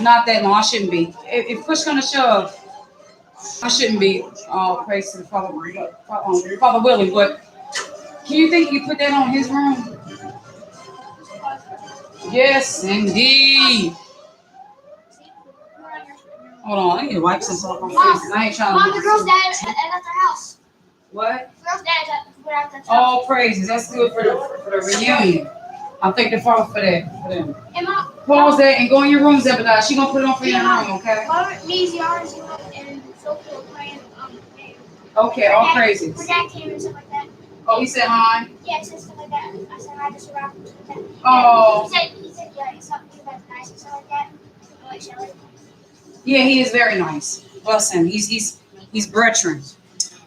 Not that long. I shouldn't be. If push gonna shove, I shouldn't be. Praise to the Father willing. But can you think you put that on his room? Yes, indeed. Hold on, I need to wipe some off my face. I ain't trying to. Mom, the girl's dad at their house. What? The girl's dad at their house. All praises. That's good for the reunion. I thank the Father for that. For them. And Mom, pause that and go in your room, Zebediah. She gonna put it on for you in your room, okay? Me, Ziara, and Sophie were playing okay, all praises. Her dad came and stuff like that. Oh, he said hi? Yeah, he said stuff like that. I said hi to Sarah and stuff like that. Oh. He said yeah, something about nice and stuff like that. Like Shelly. Yeah, he is very nice. Bless him. He's brethren.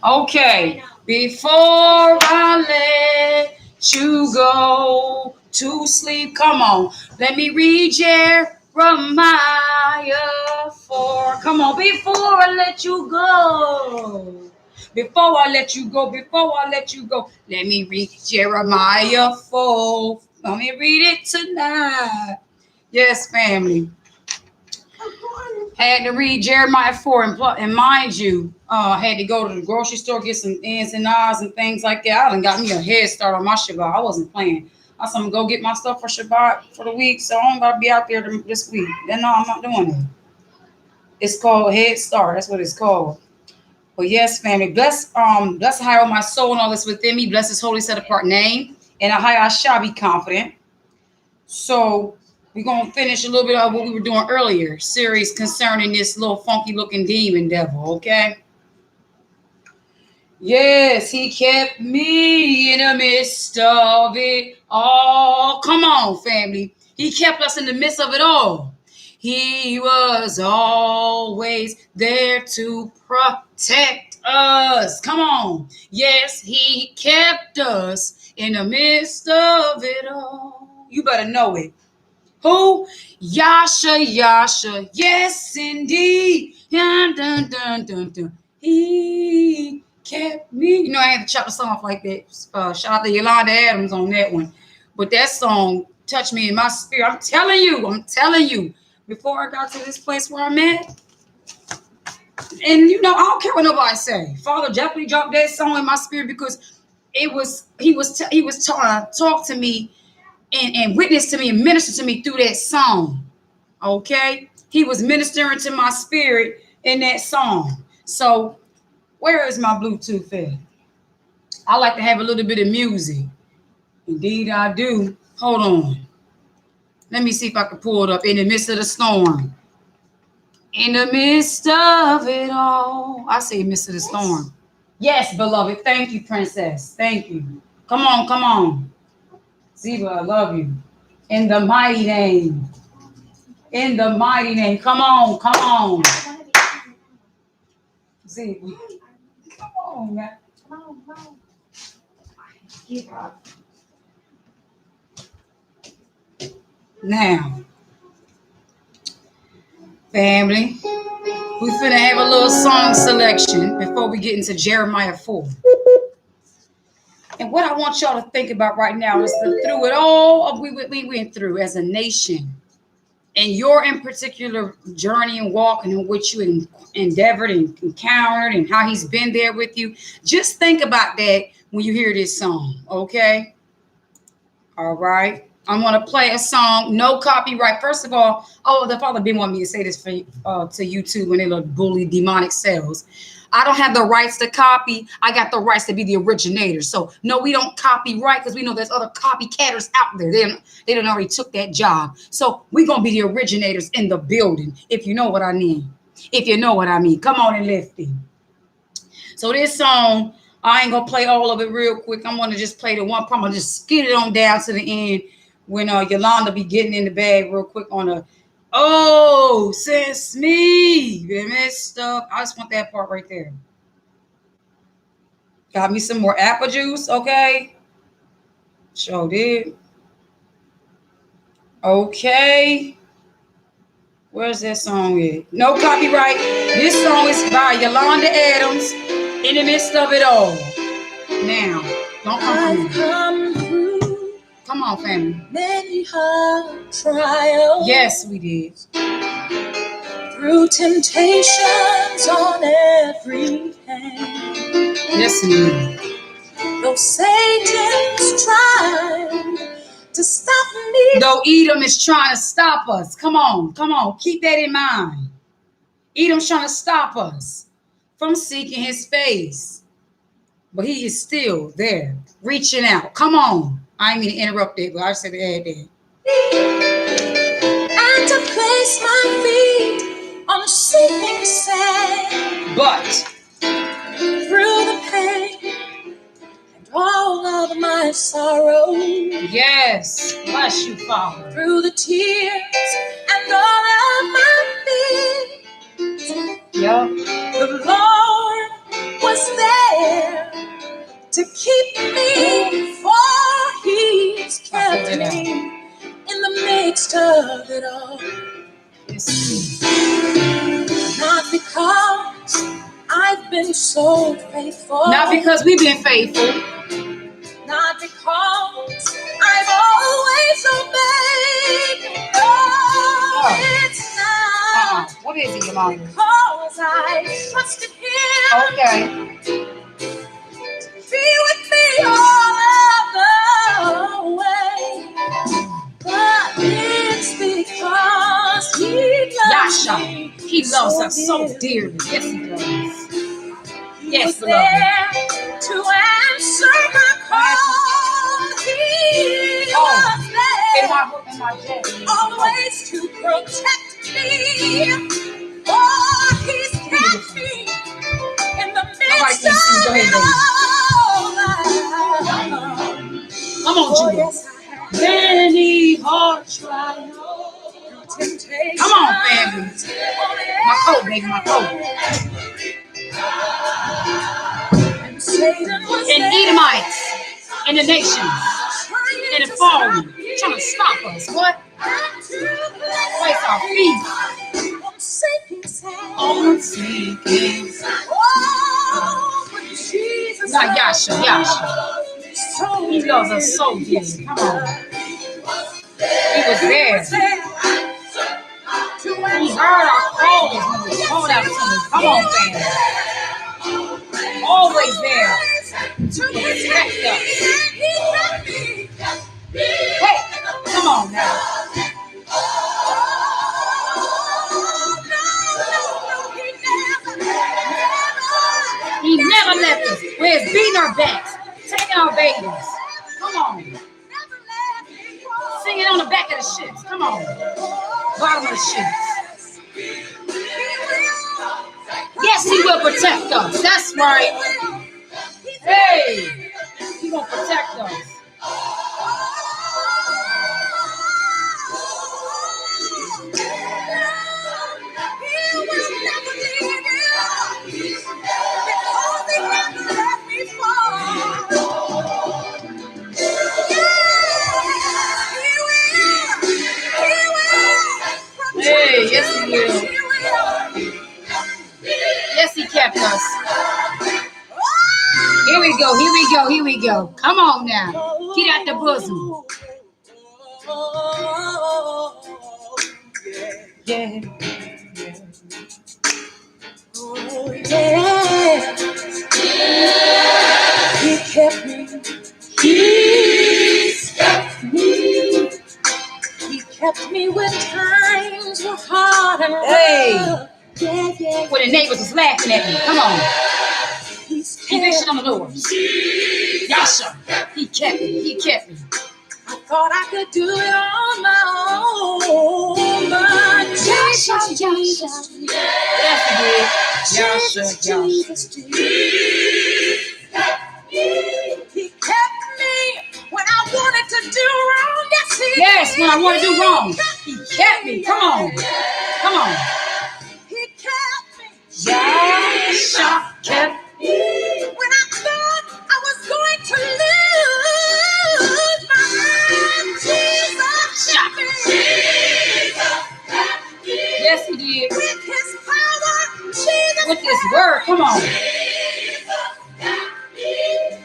Okay. Before I let you go to sleep, come on. Let me read Jeremiah 4. Come on. Before I let you go. Before I let you go. Let me read Jeremiah 4. Let me read it tonight. Yes, family. Had to read Jeremiah 4, and mind you, had to go to the grocery store, get some ends and ahs and things like that. I done got me a head start on my Shabbat. I wasn't playing. I said, I'm going to go get my stuff for Shabbat for the week, so I'm going to be out there this week. Then no, I'm not doing it. It's called Head Start. That's what it's called. But yes, family, bless how my soul and all this within me. Bless his holy set apart name. And I shall be confident. So we're going to finish a little bit of what we were doing earlier, series concerning this little funky looking demon devil, okay? Yes, he kept me in the midst of it all. Come on, family. He kept us in the midst of it all. He was always there to protect us. Come on. Yes, he kept us in the midst of it all. You better know it. Who? Yasha. Yes, indeed. Dun, dun, dun, dun, dun. He kept me. You know, I had to chop the song off like that. Shout out to Yolanda Adams on that one. But that song touched me in my spirit. I'm telling you. Before I got to this place where I'm at, and you know, I don't care what nobody say. Father definitely dropped that song in my spirit because he was trying to talk to me and witness to me and minister to me through that song. Okay? He was ministering to my spirit in that song. So where is my Bluetooth at? I like to have a little bit of music. Indeed, I do. Hold on. Let me see if I can pull it up. In the midst of the storm. In the midst of it all. I say midst of the storm. Yes, beloved. Thank you, princess. Thank you. Come on. Ziba, I love you. In the mighty name. Come on. Ziba. Come on, man. Come on. Give up. Now, family, we finna have a little song selection before we get into Jeremiah 4. And what I want y'all to think about right now is that through it all of we went through as a nation, and your in particular journey and walk in which you endeavored and encountered and how he's been there with you, just think about that when you hear this song, okay? All right. I'm going to play a song, no copyright. First of all, the Father didn't want me to say this to YouTube when they look bully demonic cells. I don't have the rights to copy. I got the rights to be the originator. So, no, we don't copyright because we know there's other copycatters out there. They done already took that job. So, we're going to be the originators in the building, if you know what I mean. Come on and lift it. So, this song, I ain't going to play all of it real quick. I'm going to just play the one part. I'm going to just skid it on down to the end when Yolanda be getting in the bag real quick on a, oh, since me been messed up. I just want that part right there. Got me some more apple juice, okay? Sure did. Okay. Where's that song at? No copyright. This song is by Yolanda Adams, In the Midst of It All. Now, don't come for me. Come on, family. Many hard trials. Yes, we did. through temptations on every hand. Yes, he will. Though Satan's trying to stop me, Though Edom is trying to stop us. Come on, keep that in mind. Edom's trying to stop us from seeking his face. But he is still there, reaching out. Come on. I didn't mean to interrupt it, but I said to add that. and to place my feet on sinking sand. But Through the pain and all of my sorrow, yes, bless you, Father. through the tears and all of my fears, Yep. the Lord was there to keep me, for He's kept me in the midst of it all. Yes, Not because I've been so faithful, not because we've been faithful. not because I've always obeyed. No, it's not. What is it, Yolanda? Because I trusted Him. Okay. Be with me all of the way. But it's because He loves Yasha, me. he loves us so dearly. Yes, he does. He Yes, was beloved. there to answer my call. He was there In my jacket. always to protect me. Oh, He's kept me in the midst Nobody can see. Go ahead, of Come on, oh, Judah. yes, I have. Many hard trials. Temptation. Come on, family. My coat, baby, my coat. And Satan was And there Edomites and the nations trying and to the foreign stop me. trying to stop us. What? Place our feet On sinking sand. on sinking. Oh, but Jesus Not Yasha. so He loves us so dearly. Come on. He was there. He heard our calls when we called out to him. Come on, family. Always there to protect us. Hey, come on now. He never left us. We're beating our backs, taking our babies. Come on. Singing on the back of the ships. Come on. Bottom of the ships. Yes, he will protect us. That's right. Hey, he gonna protect us. Hey, yes he will. Yes, he kept us. Here we go. Come on now. Get out the bosom. Yeah. Oh, yeah. He kept me. He kept me when times were hard and Hey. rough. Yeah. When the neighbors was laughing at me. Come on. He's Eviction kept on the doors. Yasha. He kept me. I thought I could do it on my own, but Jesus. Yes, he did. Yasha. He kept me when I wanted to do wrong. Yes, when I want to do wrong. He kept me. Come on. He kept me. Yasha kept me. When I thought I was going to lose my mind, Jesus kept me. Yes, he did. With His power, Jesus With his word. Come on.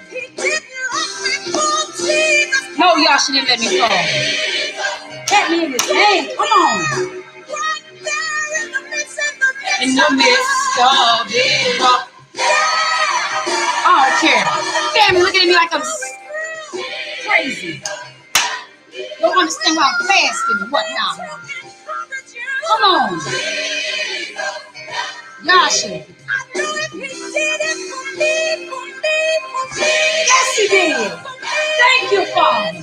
He didn't let me fall, Jesus. No, Yasha didn't let me fall. Kept me in his hand. Come on. Right there in the midst of in the midst of it all. I don't care. Family looking at me like I'm crazy. Don't understand why I'm fasting and whatnot. Come on. Yasha. Yes, he did. Thank you, Father.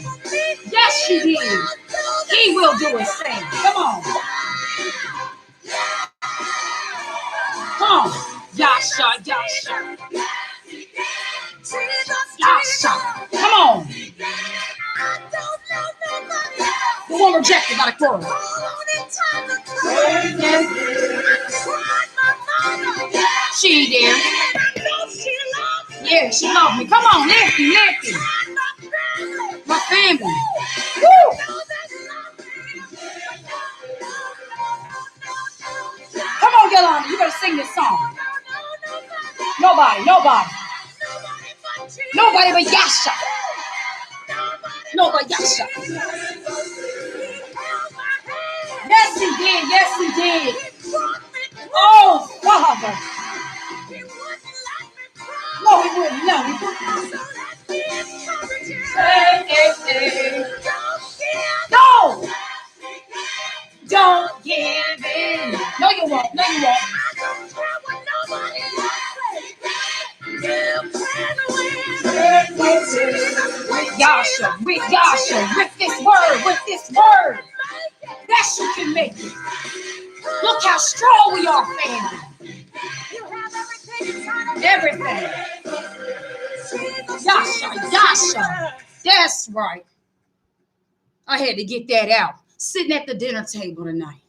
Yes, she did. He will do his thing. Come on. Come on. Yasha, Yasha. Yasha. Come on. The one rejected by the world. She did. Yeah, she loved me. Come on, lift me, lift me. My family. Woo! Come on, Yolanda. You better sing this song. Nobody. Nobody but Yasha. No, but Yasha. Yes, he did. Yes, he did. Oh, Father. No, he wouldn't. No, he wouldn't. Hey. No. Don't give in. No, you won't. No, you won't. With Yasha, with this word, that you can make it. Look how strong we are, family. Everything. Yasha. That's right. I had to get that out. Sitting at the dinner table tonight.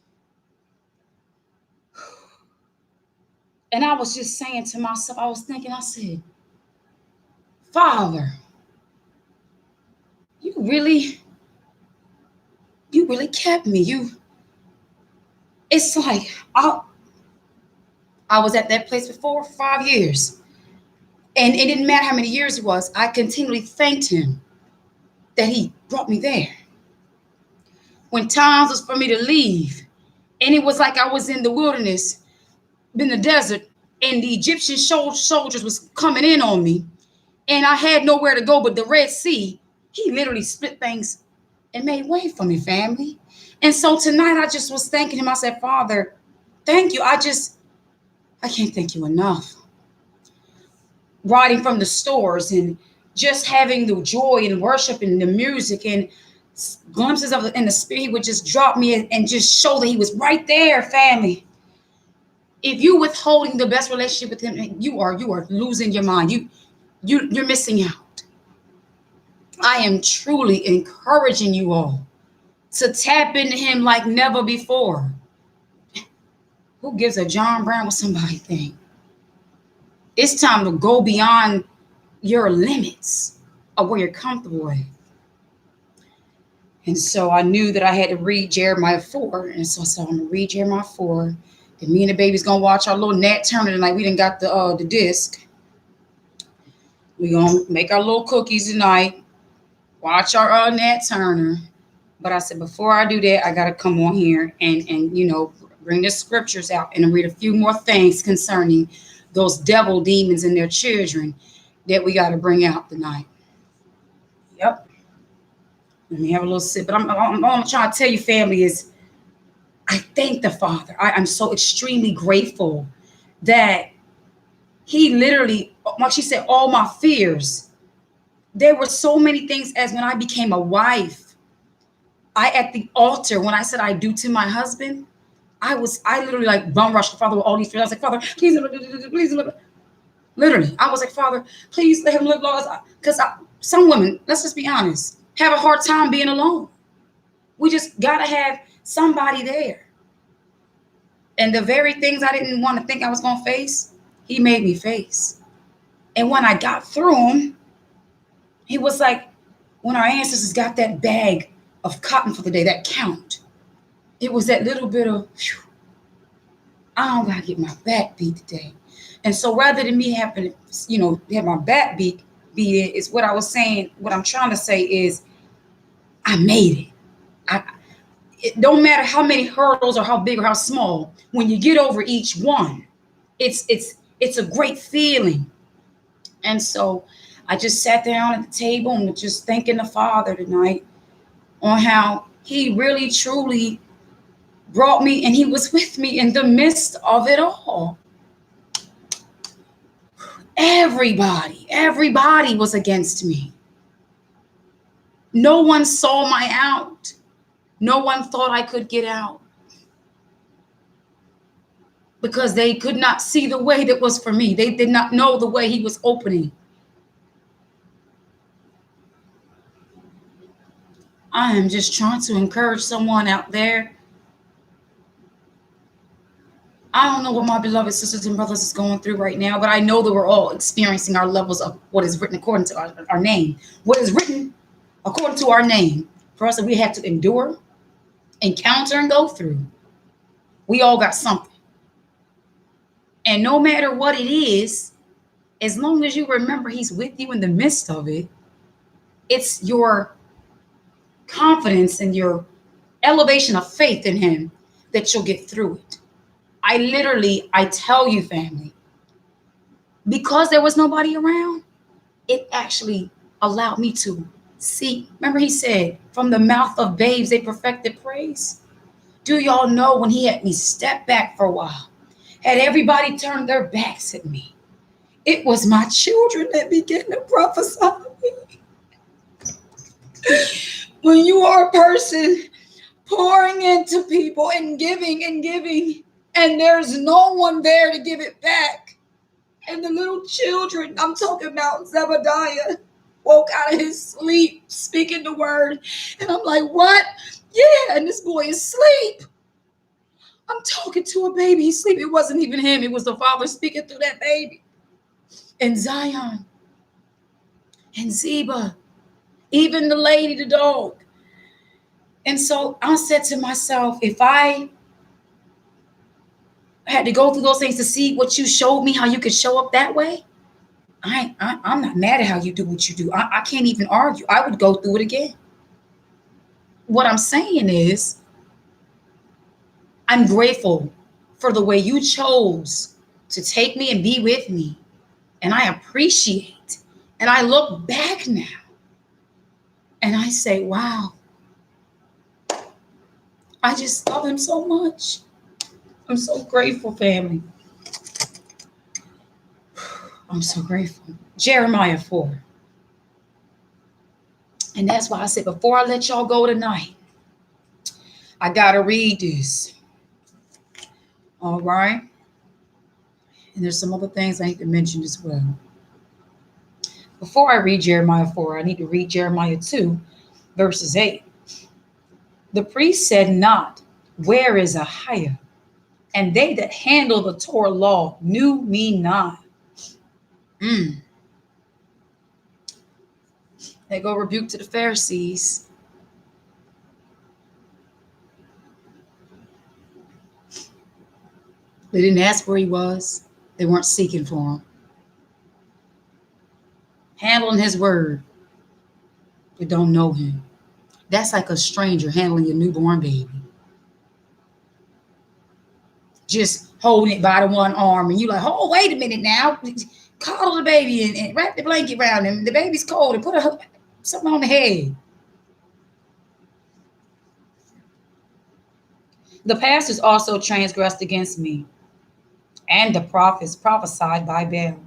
And I was just saying to myself, I was thinking, I said, Father, you really kept me. It's like I was at that place for 4 or 5 years. And it didn't matter how many years it was. I continually thanked him that he brought me there. When times was for me to leave, and it was like I was in the wilderness, in the desert, and the Egyptian soldiers was coming in on me, and I had nowhere to go but the Red Sea. He literally split things and made way for me, family. And so tonight I just was thanking him. I said, Father, thank you. I can't thank you enough. Riding from the stores and just having the joy and worship and the music and glimpses of in the spirit, he would just drop me and just show that he was right there, family. If you withholding the best relationship with him, you are losing your mind. You're missing out. I am truly encouraging you all to tap into him like never before. Who gives a John Brown with somebody thing? It's time to go beyond your limits of where you're comfortable with. And so I knew that I had to read Jeremiah 4. And so I said, I'm going to read Jeremiah 4. Then me and the baby's going to watch our little Nat Turner tonight. We done got the disc. We're going to make our little cookies tonight. Watch our Nat Turner. But I said, before I do that, I got to come on here and bring the scriptures out and read a few more things concerning those devil demons and their children that we got to bring out tonight. Yep. Let me have a little sip. But I'm trying to tell you, family, is I thank the Father. I'm so extremely grateful that he literally, like she said, all my fears. There were so many things as when I became a wife. At the altar, when I said I do to my husband, I literally like bum rushed the Father with all these fears. I was like, Father, please, literally. I was like, Father, please let him live laws. Because some women, let's just be honest, have a hard time being alone. We just got to have somebody there. And the very things I didn't want to think I was going to face, he made me face. And when I got through him, he was like, when our ancestors got that bag of cotton for the day, that count, it was that little bit of, I don't got to get my back beat today. And so rather than me having to, have my back beat is what I was saying. What I'm trying to say is I made it. it don't matter how many hurdles or how big or how small, when you get over each one, it's a great feeling. And so I just sat down at the table and was just thanking the Father tonight on how he really truly brought me and he was with me in the midst of it all. Everybody was against me. No one saw my out. No one thought I could get out because they could not see the way that was for me. They did not know the way he was opening. I am just trying to encourage someone out there. I don't know what my beloved sisters and brothers is going through right now, but I know that we're all experiencing our levels of what is written according to our name. What is written according to our name for us that we have to endure, encounter, and go through. We all got something. And no matter what it is, as long as you remember he's with you in the midst of it, it's your confidence and your elevation of faith in him that you'll get through it. I tell you, family, because there was nobody around, it actually allowed me to see. Remember he said, from the mouth of babes, they perfected praise. Do y'all know when he had me step back for a while, had everybody turned their backs at me, it was my children that began to prophesy to me. When you are a person pouring into people and giving, and there's no one there to give it back, and the little children, I'm talking about Zebediah, woke out of his sleep speaking the word, and I'm like, what? Yeah, and this boy is asleep. I'm talking to a baby, he's asleep. It wasn't even him, it was the Father speaking through that baby. And Zion, and Zeba, even the lady, the dog. And so I said to myself, if I had to go through those things to see what you showed me, how you could show up that way, I'm not mad at how you do what you do. I can't even argue. I would go through it again. What I'm saying is, I'm grateful for the way you chose to take me and be with me. And I appreciate. And I look back now and I say, wow, I just love him so much. I'm so grateful, family. I'm so grateful. Jeremiah 4. And that's why I said, before I let y'all go tonight, I got to read this. All right. And there's some other things I need to mention as well. Before I read Jeremiah 4, I need to read Jeremiah 2, verses 8. The priest said not, where is Ahiah? And they that handle the Torah law knew me not. They go rebuke to the Pharisees. They didn't ask where he was. They weren't seeking for him. Handling his word. They don't know him. That's like a stranger handling your newborn baby. Just holding it by the one arm. And you're like, oh, wait a minute now. Coddle the baby and wrap the blanket around him. The baby's cold and put something on the head. The pastors also transgressed against me, and the prophets prophesied by Baal,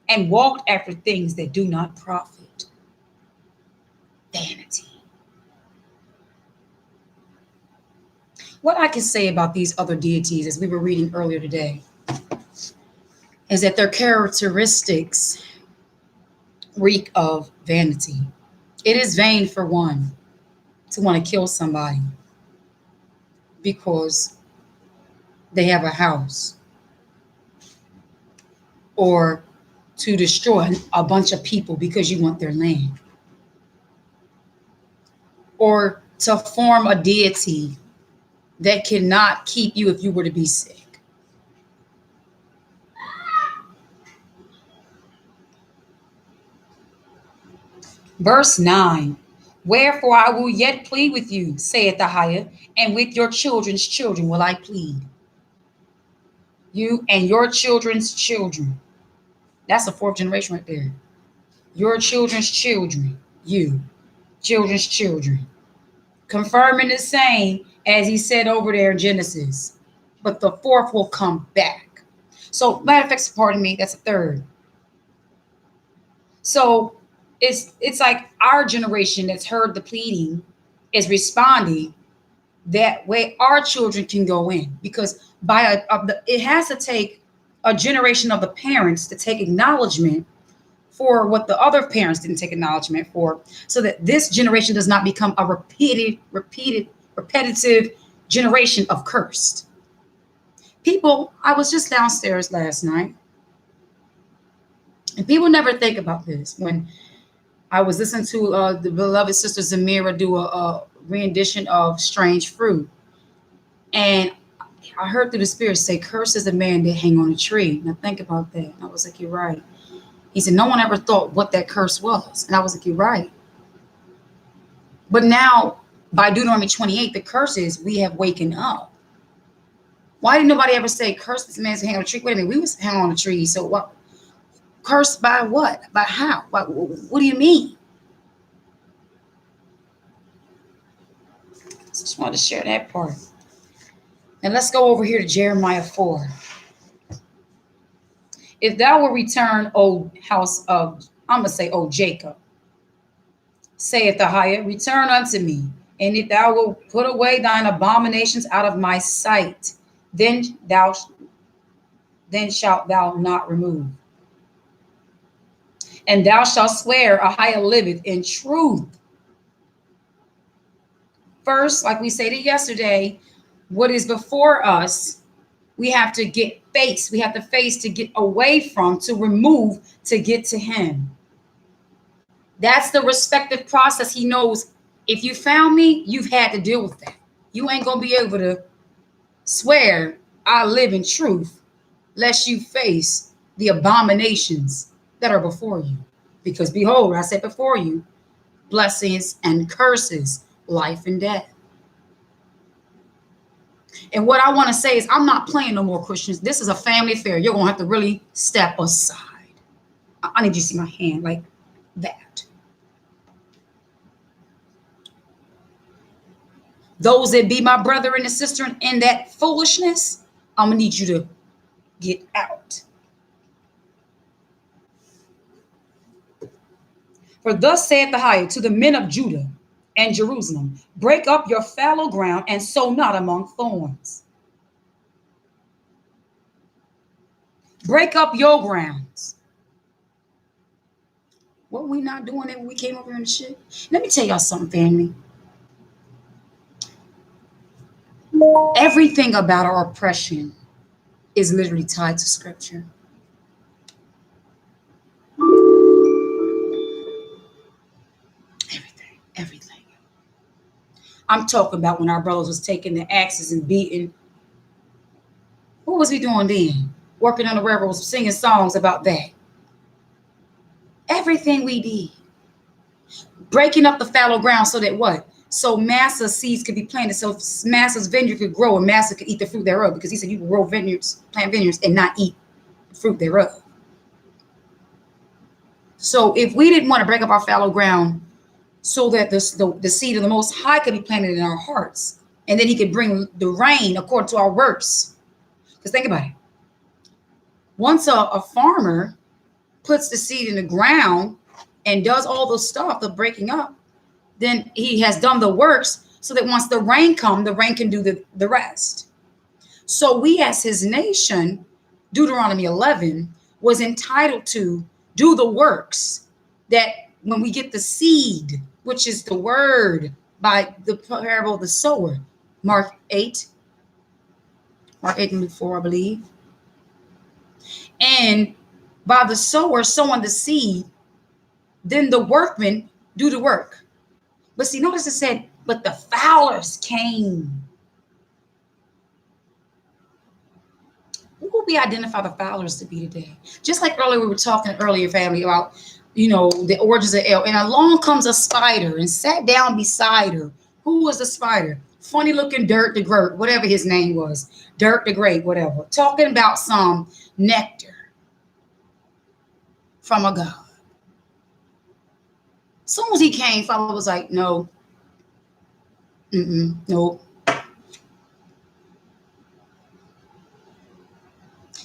and walked after things that do not profit. Vanity. What I can say about these other deities, as we were reading earlier today, is that their characteristics reek of vanity. It is vain for one to want to kill somebody because they have a house, or to destroy a bunch of people because you want their land, or to form a deity that cannot keep you if you were to be sick. Verse 9, Wherefore I will yet plead with you, saith the higher, and with your children's children will I plead. You and your children's children. That's the fourth generation right there. Your children's children. You. Children's children. Confirming the same as he said over there in Genesis. But the fourth will come back. So, matter of fact, pardon me, that's a third. So it's like our generation that's heard the pleading is responding. That way our children can go in, because it has to take a generation of the parents to take acknowledgement for what the other parents didn't take acknowledgement for, so that this generation does not become a repetitive generation of cursed people. I was just downstairs last night, and people never think about this. When I was listening to the beloved sister Zamira do a rendition of Strange Fruit, and I heard through the spirit say, "Curse is the man that hang on a tree." Now think about that. And I was like, "You're right." He said, "No one ever thought what that curse was," and I was like, "You're right." But now, by Deuteronomy 28, the curse is we have waken up. Why didn't nobody ever say, "Curse this man's hang on a tree"? Wait a minute, we was hanging on a tree. So what? Cursed by what? By how? What do you mean? So just wanted to share that part. And let's go over here to Jeremiah 4. If thou will return, O house of, I'm going to say, O Jacob, saith the higher, return unto me. And if thou wilt put away thine abominations out of my sight, then shalt thou not remove. And thou shalt swear, a higher liveth in truth. First, like we stated yesterday, what is before us, we have to face to get away from, to remove, to get to him. That's the respective process. He knows if you found me, you've had to deal with that. You ain't going to be able to swear I live in truth lest you face the abominations that are before you. Because behold, I said before you, blessings and curses, life and death. And what I want to say is, I'm not playing no more, Christians. This is a family affair. You're going to have to really step aside. I need you to see my hand like that. Those that be my brother and sister in that foolishness, I'm going to need you to get out. For thus saith the higher to the men of Judah and Jerusalem, break up your fallow ground and sow not among thorns. Break up your grounds. What we not doing that when we came over here in the ship? Let me tell y'all something, family. Everything about our oppression is literally tied to scripture. Everything. I'm talking about when our brothers was taking the axes and beating. What was we doing then? Working on the railroads, singing songs about that. Everything we did. Breaking up the fallow ground so that what? So Master's seeds could be planted, so Master's vineyard could grow and Master could eat the fruit thereof, because he said you can grow vineyards, plant vineyards, and not eat the fruit thereof. So if we didn't want to break up our fallow ground so that the seed of the Most High could be planted in our hearts, and then he could bring the rain according to our works. Because think about it. Once a farmer puts the seed in the ground and does all the stuff, the breaking up, then he has done the works so that once the rain comes, the rain can do the rest. So we as his nation, Deuteronomy 11, was entitled to do the works that when we get the seed, which is the word by the parable of the sower, Mark 8 and Luke 4, I believe. And by the sower sowing the seed, then the workmen do the work. But see, notice it said, but the fowlers came. Who will we identify the fowlers to be today? Just like earlier, we were talking earlier, family, about the origins of El. And along comes a spider and sat down beside her. Who was the spider? Funny looking Dirk the Great, whatever his name was. Dirk the Great, whatever. Talking about some nectar from a god. As soon as he came, Father was like, no. No.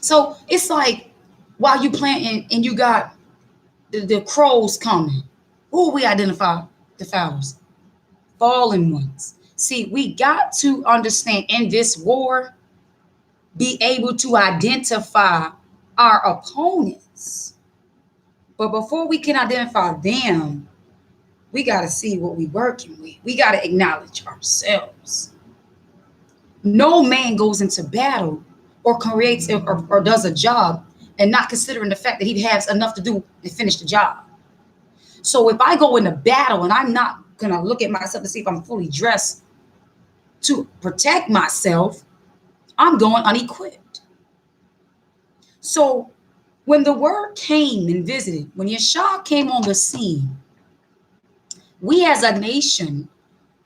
So it's like while you planting and you got the crows coming, who we identify the fowls? Fallen ones. See, we got to understand in this war, be able to identify our opponents. But before we can identify them, we got to see what we're working with. We got to acknowledge ourselves. No man goes into battle or creates or does a job and not considering the fact that he has enough to do to finish the job. So if I go into battle and I'm not going to look at myself to see if I'm fully dressed to protect myself, I'm going unequipped. So when the word came and visited, when Yeshua came on the scene, we as a nation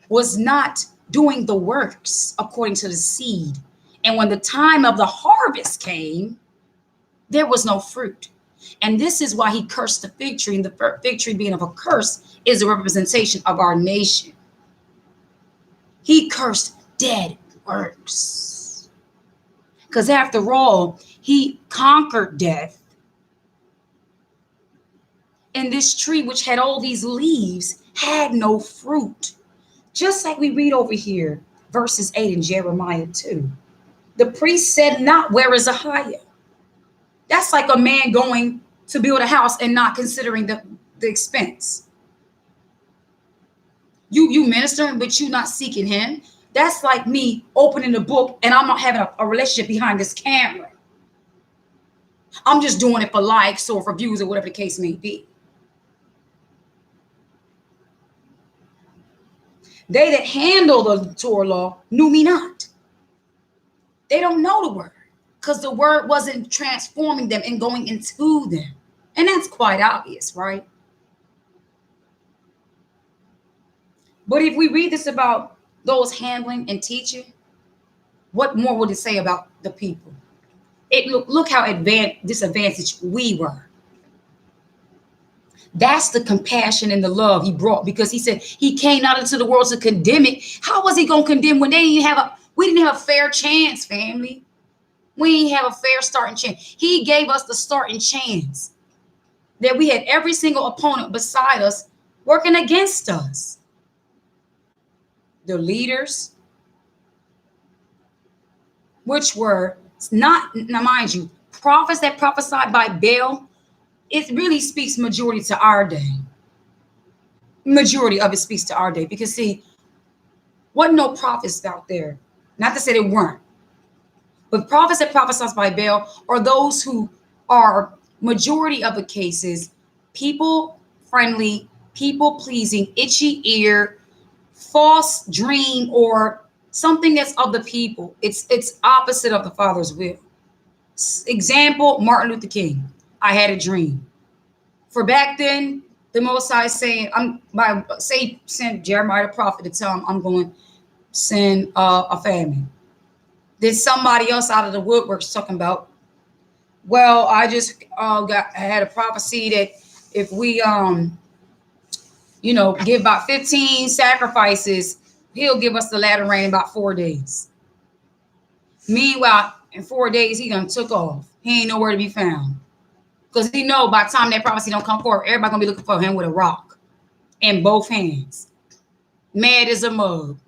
was not doing the works according to the seed. And when the time of the harvest came, there was no fruit. And this is why he cursed the fig tree. And the fig tree being of a curse is a representation of our nation. He cursed dead works. Because after all, he conquered death. And this tree, which had all these leaves, had no fruit. Just like we read over here, verses 8 in Jeremiah 2. The priest said not, where is Ahiah? That's like a man going to build a house and not considering the expense. You ministering, but you not seeking him. That's like me opening the book and I'm not having a relationship behind this camera. I'm just doing it for likes or for views or whatever the case may be. They that handle the Torah law knew me not. They don't know the word because the word wasn't transforming them and going into them. And that's quite obvious, right? But if we read this about those handling and teaching, what more would it say about the people? Look how disadvantaged we were. That's the compassion and the love he brought, because he said he came out into the world to condemn it. How was he going to condemn when we didn't have a fair chance, family? We didn't have a fair starting chance. He gave us the starting chance that we had every single opponent beside us working against us. The leaders, which were not, now mind you, prophets that prophesied by Baal, it really speaks majority to our day. Majority of it speaks to our day because, see, wasn't no prophets out there. Not to say they weren't. But prophets that prophesy by Baal are those who are, majority of the cases, people-friendly, people-pleasing, itchy ear, false dream, or something that's of the people. It's opposite of the Father's will. Example, Martin Luther King. I had a dream. For back then, the Most High saying, send Jeremiah the prophet to tell him I'm going to send a famine. Then somebody else out of the woodworks talking about, well, I just I had a prophecy that if we give about 15 sacrifices, he'll give us the latter rain in about 4 days. Meanwhile, in 4 days, he done took off. He ain't nowhere to be found. Because he know by the time that prophecy don't come forward, everybody gonna be looking for him with a rock in both hands. Mad as a mug.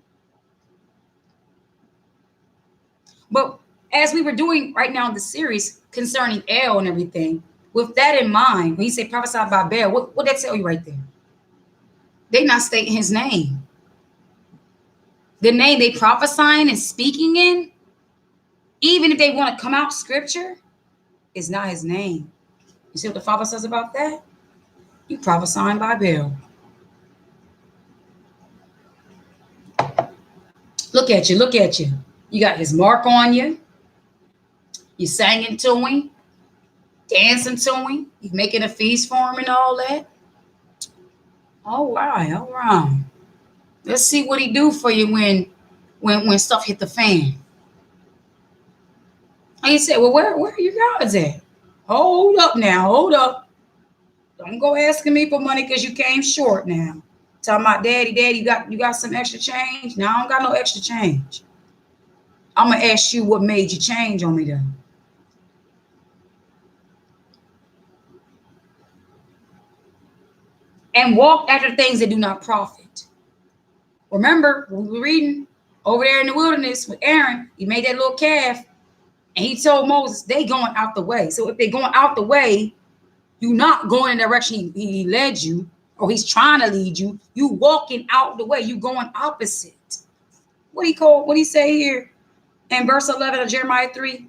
But as we were doing right now in the series concerning El and everything, with that in mind, when you say prophesied by Baal, what that tell you right there? They not stating his name. The name they prophesying and speaking in, even if they want to come out scripture, is not his name. You see what the Father says about that? You prophesying by Baal. Look at you. You got his mark on you. You sang into him. dancing to him. You making a feast for him and all that. All right, all right. Let's see what he do for you when stuff hit the fan. And he said, well, where are your gods at? Hold up now, hold up. Don't go asking me for money because you came short now. Talking about daddy, you got some extra change? No, I don't got no extra change. I'm gonna ask you what made you change on me though. And walk after things that do not profit. Remember, we were reading over there in the wilderness with Aaron, he made that little calf, and he told Moses, they going out the way. So if they're going out the way, you're not going in the direction he led you, or he's trying to lead you. You walking out the way. You going opposite. What he say here in verse 11 of Jeremiah 3?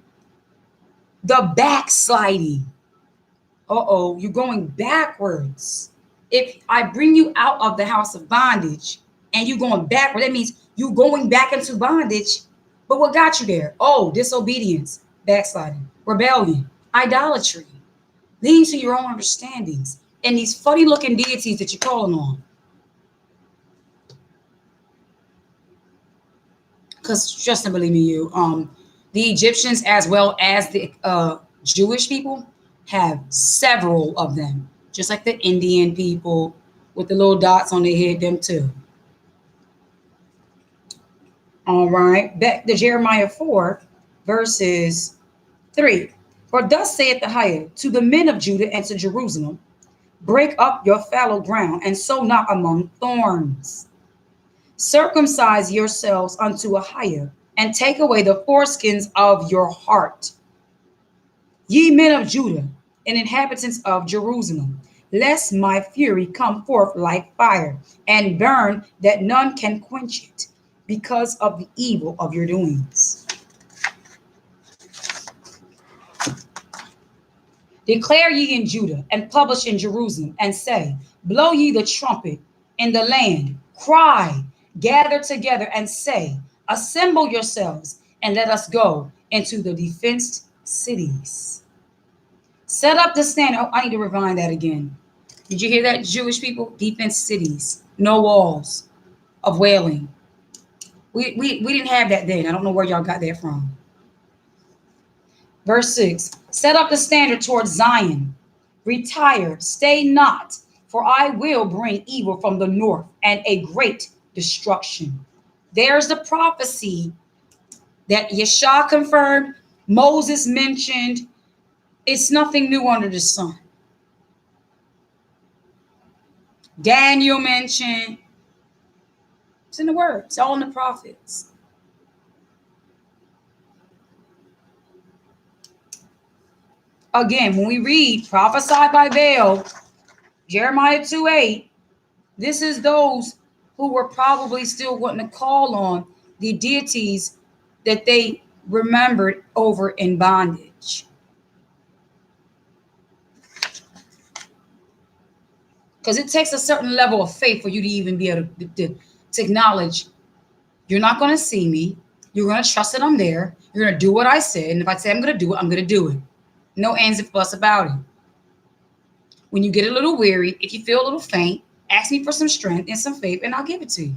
The backsliding. You're going backwards. If I bring you out of the house of bondage and you going backward, that means you going back into bondage. But what got you there? Disobedience, backsliding, rebellion, idolatry, leading to your own understandings, and these funny looking deities that you're calling on. Because trust and believe me, the Egyptians as well as the Jewish people have several of them, just like the Indian people with the little dots on their head, them too. All right, back to Jeremiah 4, verses 3. For thus saith the higher to the men of Judah and to Jerusalem, break up your fallow ground and sow not among thorns. Circumcise yourselves unto a higher and take away the foreskins of your heart. Ye men of Judah and inhabitants of Jerusalem, lest my fury come forth like fire and burn that none can quench it, because of the evil of your doings. Declare ye in Judah and publish in Jerusalem and say, blow ye the trumpet in the land, cry, gather together and say, assemble yourselves and let us go into the defenced cities. Set up the standard. I need to rewind that again. Did you hear that, Jewish people? Defenced cities, no walls of wailing. We didn't have that then. I don't know where y'all got that from. Verse 6, set up the standard towards Zion. Retire, stay not, for I will bring evil from the north and a great destruction. There's the prophecy that Yeshua confirmed, Moses mentioned. It's nothing new under the sun. Daniel mentioned. It's in the word. It's all in the prophets. Again, when we read prophesied by Baal, Jeremiah 2:8, this is those who were probably still wanting to call on the deities that they remembered over in bondage. Because it takes a certain level of faith for you to even be able to acknowledge, you're not going to see me. You're going to trust that I'm there. You're going to do what I said. And if I say I'm going to do it, I'm going to do it. No ands and fuss about it. When you get a little weary, if you feel a little faint, ask me for some strength and some faith, and I'll give it to you.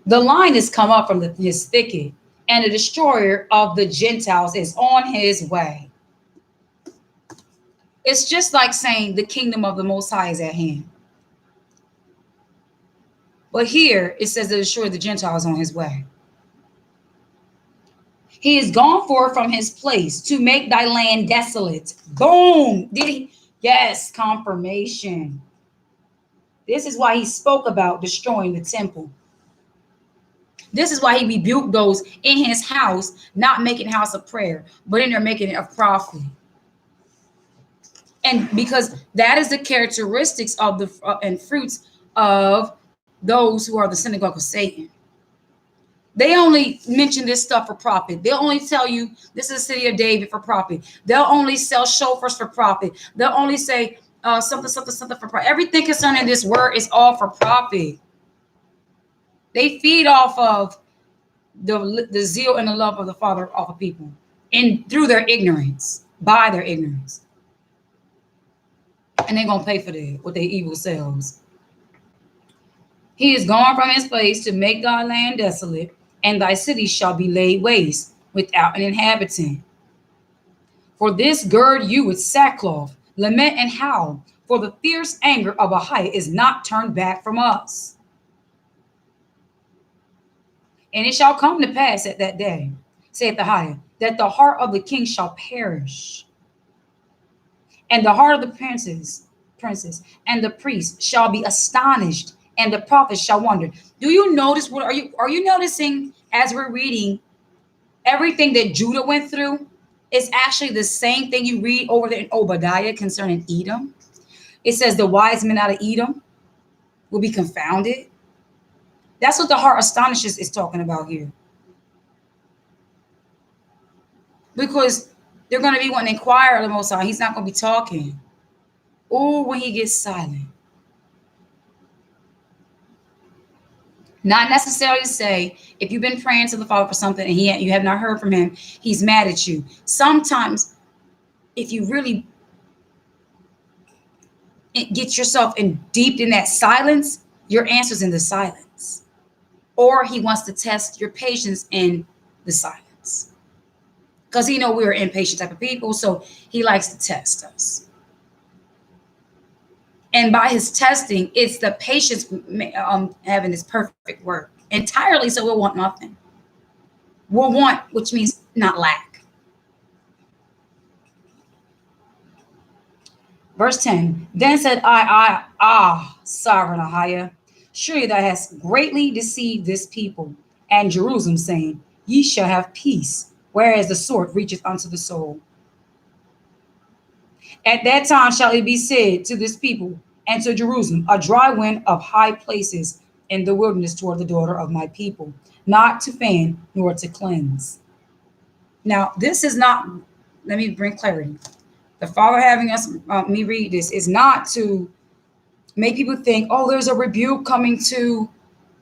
The lion has come up from his thicket, and the destroyer of the Gentiles is on his way. It's just like saying the kingdom of the Most High is at hand. But here it says the destroyer of the Gentiles on his way. He is gone forth from his place to make thy land desolate. Boom. Did he? Yes, confirmation. This is why he spoke about destroying the temple. This is why he rebuked those in his house, not making house of prayer, but in there making it a prophet. And because that is the characteristics of the and fruits of those who are the synagogue of Satan. They only mention this stuff for profit. They'll only tell you this is the city of David for profit. They'll only sell shofars for profit. They'll only say something for profit. Everything concerning this word is all for profit. They feed off of the zeal and the love of the Father off of people. through their ignorance, by their ignorance. And they're going to pay for that with their evil selves. He is gone from his place to make thy land desolate, and thy cities shall be laid waste without an inhabitant. For this gird you with sackcloth, lament and howl, for the fierce anger of Ahiah is not turned back from us. And it shall come to pass at that day, saith Ahiah, that the heart of the king shall perish, and the heart of the princes, and the priests shall be astonished, and the prophets shall wonder. Do you notice what are you noticing as we're reading everything that Judah went through? It's actually the same thing you read over there in Obadiah concerning Edom. It says the wise men out of Edom will be confounded. That's what the heart astonishes is talking about here. Because they're going to be wanting to inquire of the Most High. He's not going to be talking. Or when he gets silent. Not necessarily to say, if you've been praying to the Father for something and you have not heard from him, he's mad at you. Sometimes, if you really get yourself deep in that silence, your answer's in the silence. Or he wants to test your patience in the silence. Because he knows we're impatient type of people, so he likes to test us. And by his testing, it's the patience having this perfect work entirely. So we'll want nothing. We'll want, which means not lack. Verse 10. Then said sovereign Ahiah, surely thou hast greatly deceived this people and Jerusalem, saying, ye shall have peace, whereas the sword reacheth unto the soul. At that time shall it be said to this people and to Jerusalem, a dry wind of high places in the wilderness toward the daughter of my people, not to fan nor to cleanse. Now, this is not, let me bring clarity. The Father having us, me read this, is not to make people think, oh, there's a rebuke coming to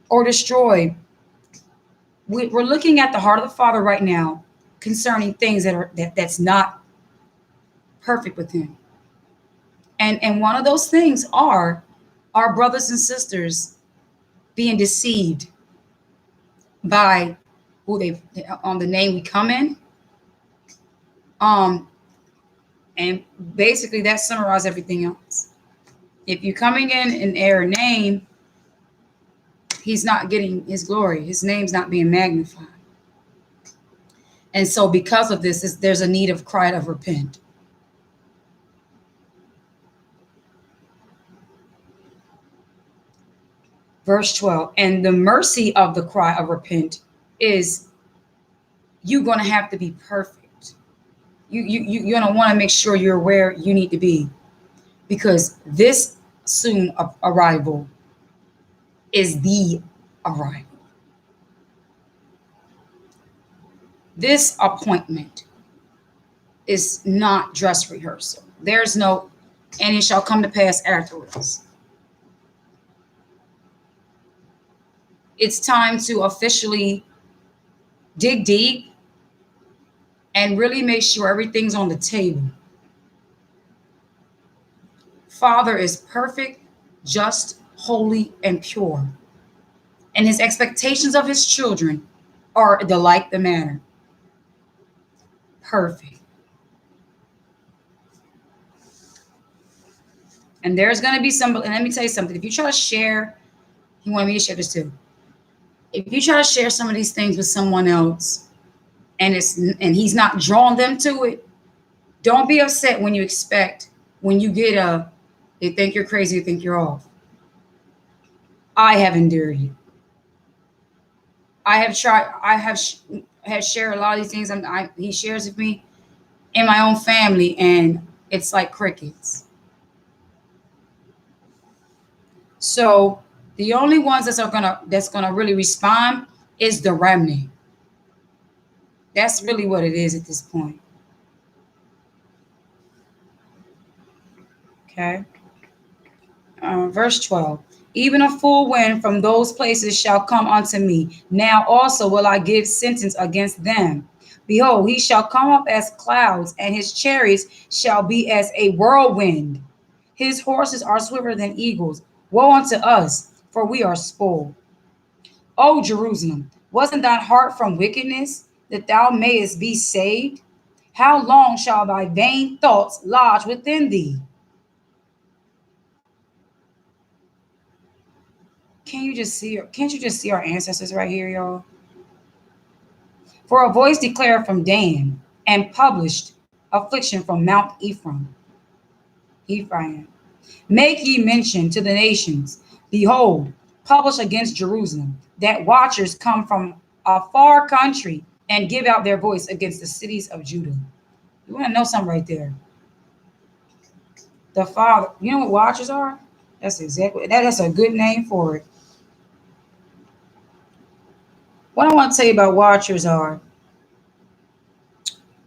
or destroy. We're looking at the heart of the Father right now concerning things that's not perfect with him. And one of those things are our brothers and sisters being deceived by who they on the name we come in. And basically that summarizes everything else. If you're coming in error name, he's not getting his glory. His name's not being magnified. And so because of this, there's a need of cry of repent. Verse 12, and the mercy of the cry of repent is you're going to have to be perfect. You're going to want to make sure you're where you need to be, because this soon arrival is the arrival. This appointment is not dress rehearsal. There's no, and it shall come to pass afterwards. It's time to officially dig deep and really make sure everything's on the table. Father is perfect, just, holy, and pure. And his expectations of his children are the like the manner. Perfect. And there's going to be some, and let me tell you something. If you try to share, he wanted me to share this too. If you try to share some of these things with someone else and he's not drawing them to it, don't be upset when you get they think you're crazy, they think you're off. I have endured it. I have shared a lot of these things he shares with me in my own family, and it's like crickets. So the only ones that's gonna really respond is the remnant. That's really what it is at this point. Okay. Verse 12. Even a full wind from those places shall come unto me. Now also will I give sentence against them Behold, he shall come up as clouds, and his chariots shall be as a whirlwind. His horses are swifter than eagles. Woe unto us, for we are spoiled. O Jerusalem, wasn't thine heart from wickedness, that thou mayest be saved? How long shall thy vain thoughts lodge within thee? Can't you just see our ancestors right here, y'all? For a voice declared from Dan, and published affliction from Mount Ephraim. Make ye mention to the nations, behold, publish against Jerusalem, that watchers come from a far country and give out their voice against the cities of Judah. You want to know something right there? The Father, you know what watchers are? That's a good name for it. What I want to tell you about watchers are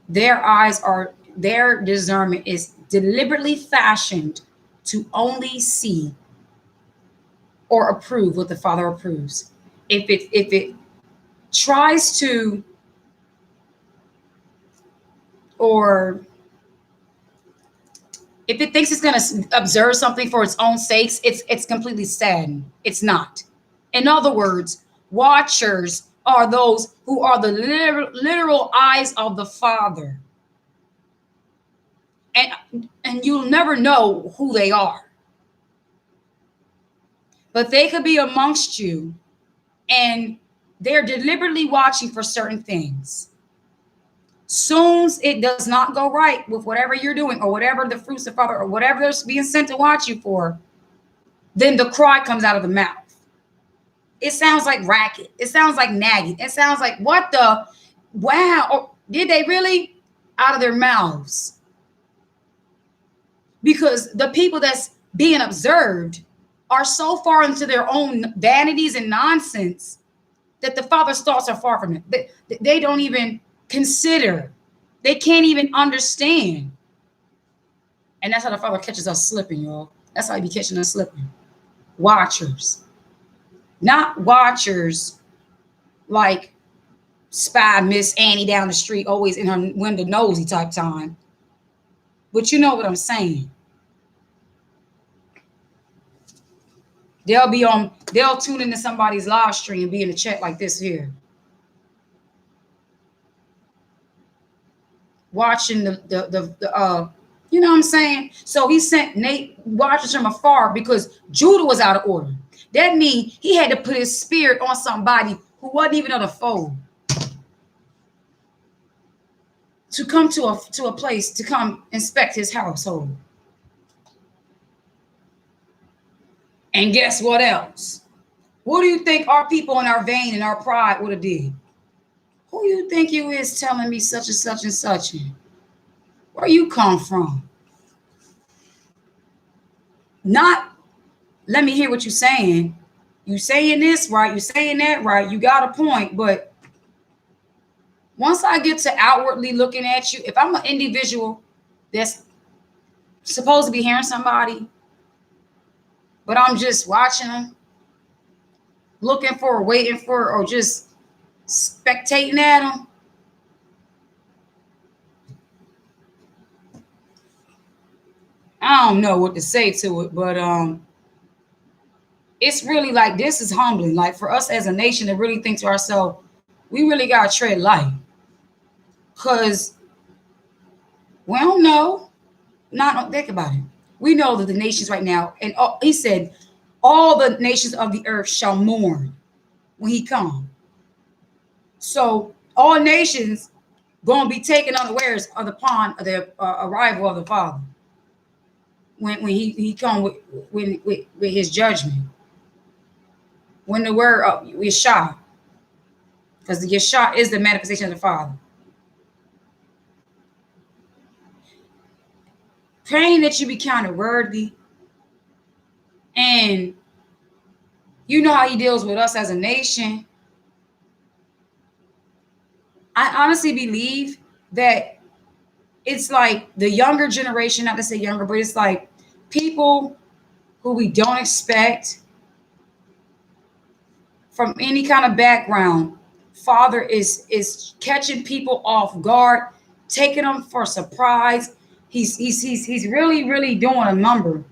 their discernment is deliberately fashioned to only see or approve what the Father approves. If it tries to, or if it thinks it's going to observe something for its own sakes, it's completely saddened. It's not. In other words, watchers are those who are the literal eyes of the Father. And you'll never know who they are. But they could be amongst you, and they're deliberately watching for certain things. Soon as it does not go right with whatever you're doing, or whatever the fruits of the Father, or whatever they're being sent to watch you for, then the cry comes out of the mouth. It sounds like racket. It sounds like nagging. It sounds like, what the? Wow. Or did they really? Out of their mouths. Because the people that's being observed are so far into their own vanities and nonsense that the Father's thoughts are far from it. They don't even consider. They can't even understand. And that's how the Father catches us slipping, y'all. That's how he be catching us slipping. Watchers. Not watchers like spy Miss Annie down the street, always in her window nosy type time. But you know what I'm saying. They'll tune into somebody's live stream and be in a chat like this here. Watching the you know what I'm saying? So he sent Nate watchers from afar because Judah was out of order. That means he had to put his spirit on somebody who wasn't even on the fold. To come to a place to come inspect his household. And guess what else? What do you think our people in our vein and our pride would have did? Who you think you is telling me such and such and such? Where you come from? Not, let me hear what you're saying. You saying this right, you saying that right, you got a point, but once I get to outwardly looking at you, if I'm an individual that's supposed to be hearing somebody, but I'm just watching them, looking for, waiting for, or just spectating at them, I don't know what to say to it, but it's really like, this is humbling. Like for us as a nation to really think to ourselves, we really got to tread light. Because we don't know. Don't think about it. We know that the nations right now, and he said, all the nations of the earth shall mourn when he comes. So all nations going to be taken unawares of the arrival of the Father. When he come with his judgment. When the word Yeshua, because the Yeshua is the manifestation of the Father. Praying that you be counted worthy. And you know how he deals with us as a nation. I honestly believe that it's like the younger generation, not to say younger, but it's like people who we don't expect from any kind of background Father is catching people off guard, taking them for surprise. He's really doing a number.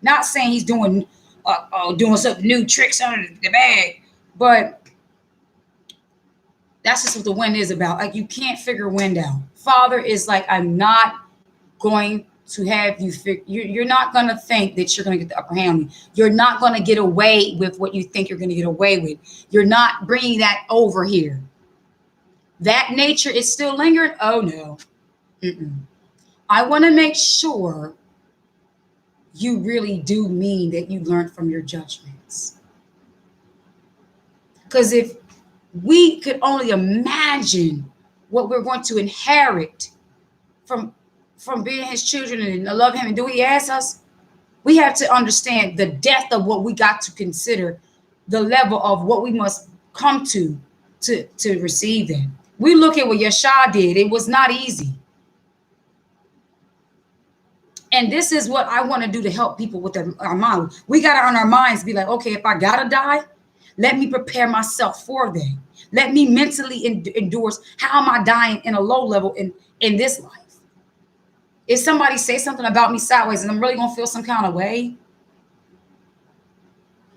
Not saying he's doing some new tricks under the bag, but that's just what the wind is about. Like, you can't figure wind out. Father is like, I'm not going to have you you're not going to think that you're going to get the upper hand. You're not going to get away with what you think you're going to get away with. You're not bringing that over here. That nature is still lingering. Oh no. I want to make sure you really do mean that you learned from your judgments. Because if we could only imagine what we're going to inherit from being his children and love him and do what he asks us, we have to understand the depth of what we got to consider, the level of what we must come to receive them. We look at what Yeshua did. It was not easy. And this is what I want to do to help people with our mind. We got to, on our minds, be like, okay, if I got to die, let me prepare myself for that. Let me mentally endorse how am I dying in a low level in this life. If somebody say something about me sideways and I'm really going to feel some kind of way,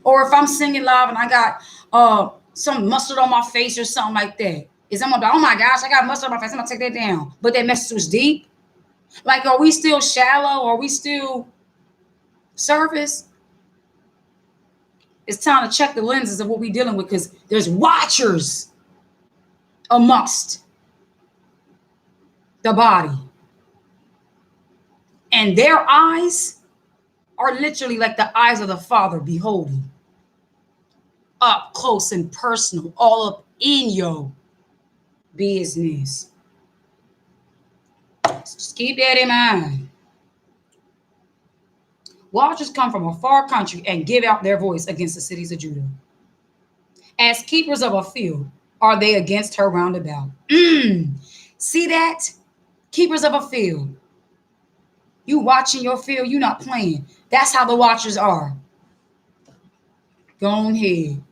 or if I'm singing live and I got some mustard on my face or something like that, is I'm like, oh my gosh, I got mustard on my face, I'm going to take that down. But that message was deep. Like, are we still shallow? Are we still surface? It's time to check the lenses of what we're dealing with, because there's watchers amongst the body. And their eyes are literally like the eyes of the Father beholding. Up close and personal, all up in your business. Just keep that in mind. Watchers come from a far country and give out their voice against the cities of Judah. As keepers of a field, are they against her round about? See that? Keepers of a field. You watching your field, you not playing. That's how the watchers are. Go on ahead.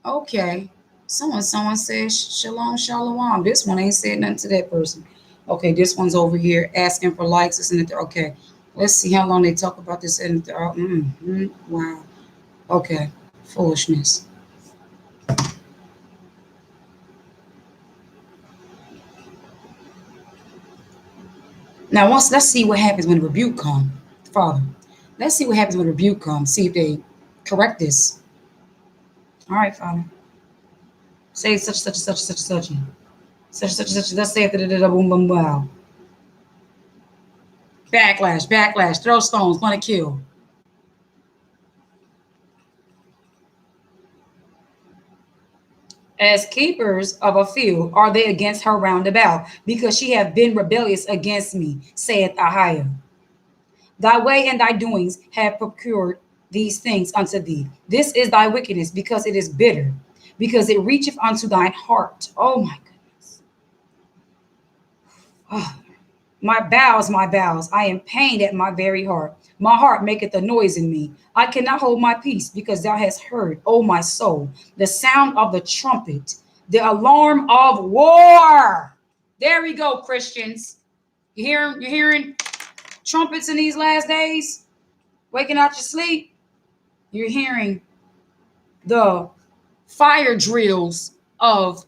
Okay. Someone says shalom, shalom. This one ain't said nothing to that person. Okay, this one's over here asking for likes. Isn't it? Okay. Let's see how long they talk about this. Wow. Okay. Foolishness. Now, let's see what happens when the rebuke comes, Father. Let's see what happens when the rebuke comes. See if they correct this. All right, Father. Say such. Let's say it. Boom, boom, wow. Backlash. Throw stones. Want to kill. As keepers of a field, are they against her round about? Because she hath been rebellious against me, saith Ahiah. Thy way and thy doings have procured these things unto thee. This is thy wickedness, because it is bitter, because it reacheth unto thine heart. Oh my goodness. Oh, my bowels, I am pained at my very heart. My heart maketh a noise in me. I cannot hold my peace, because thou hast heard, O my soul, the sound of the trumpet, the alarm of war. There we go, Christians. You're hearing trumpets in these last days? Waking out your sleep? You're hearing the fire drills of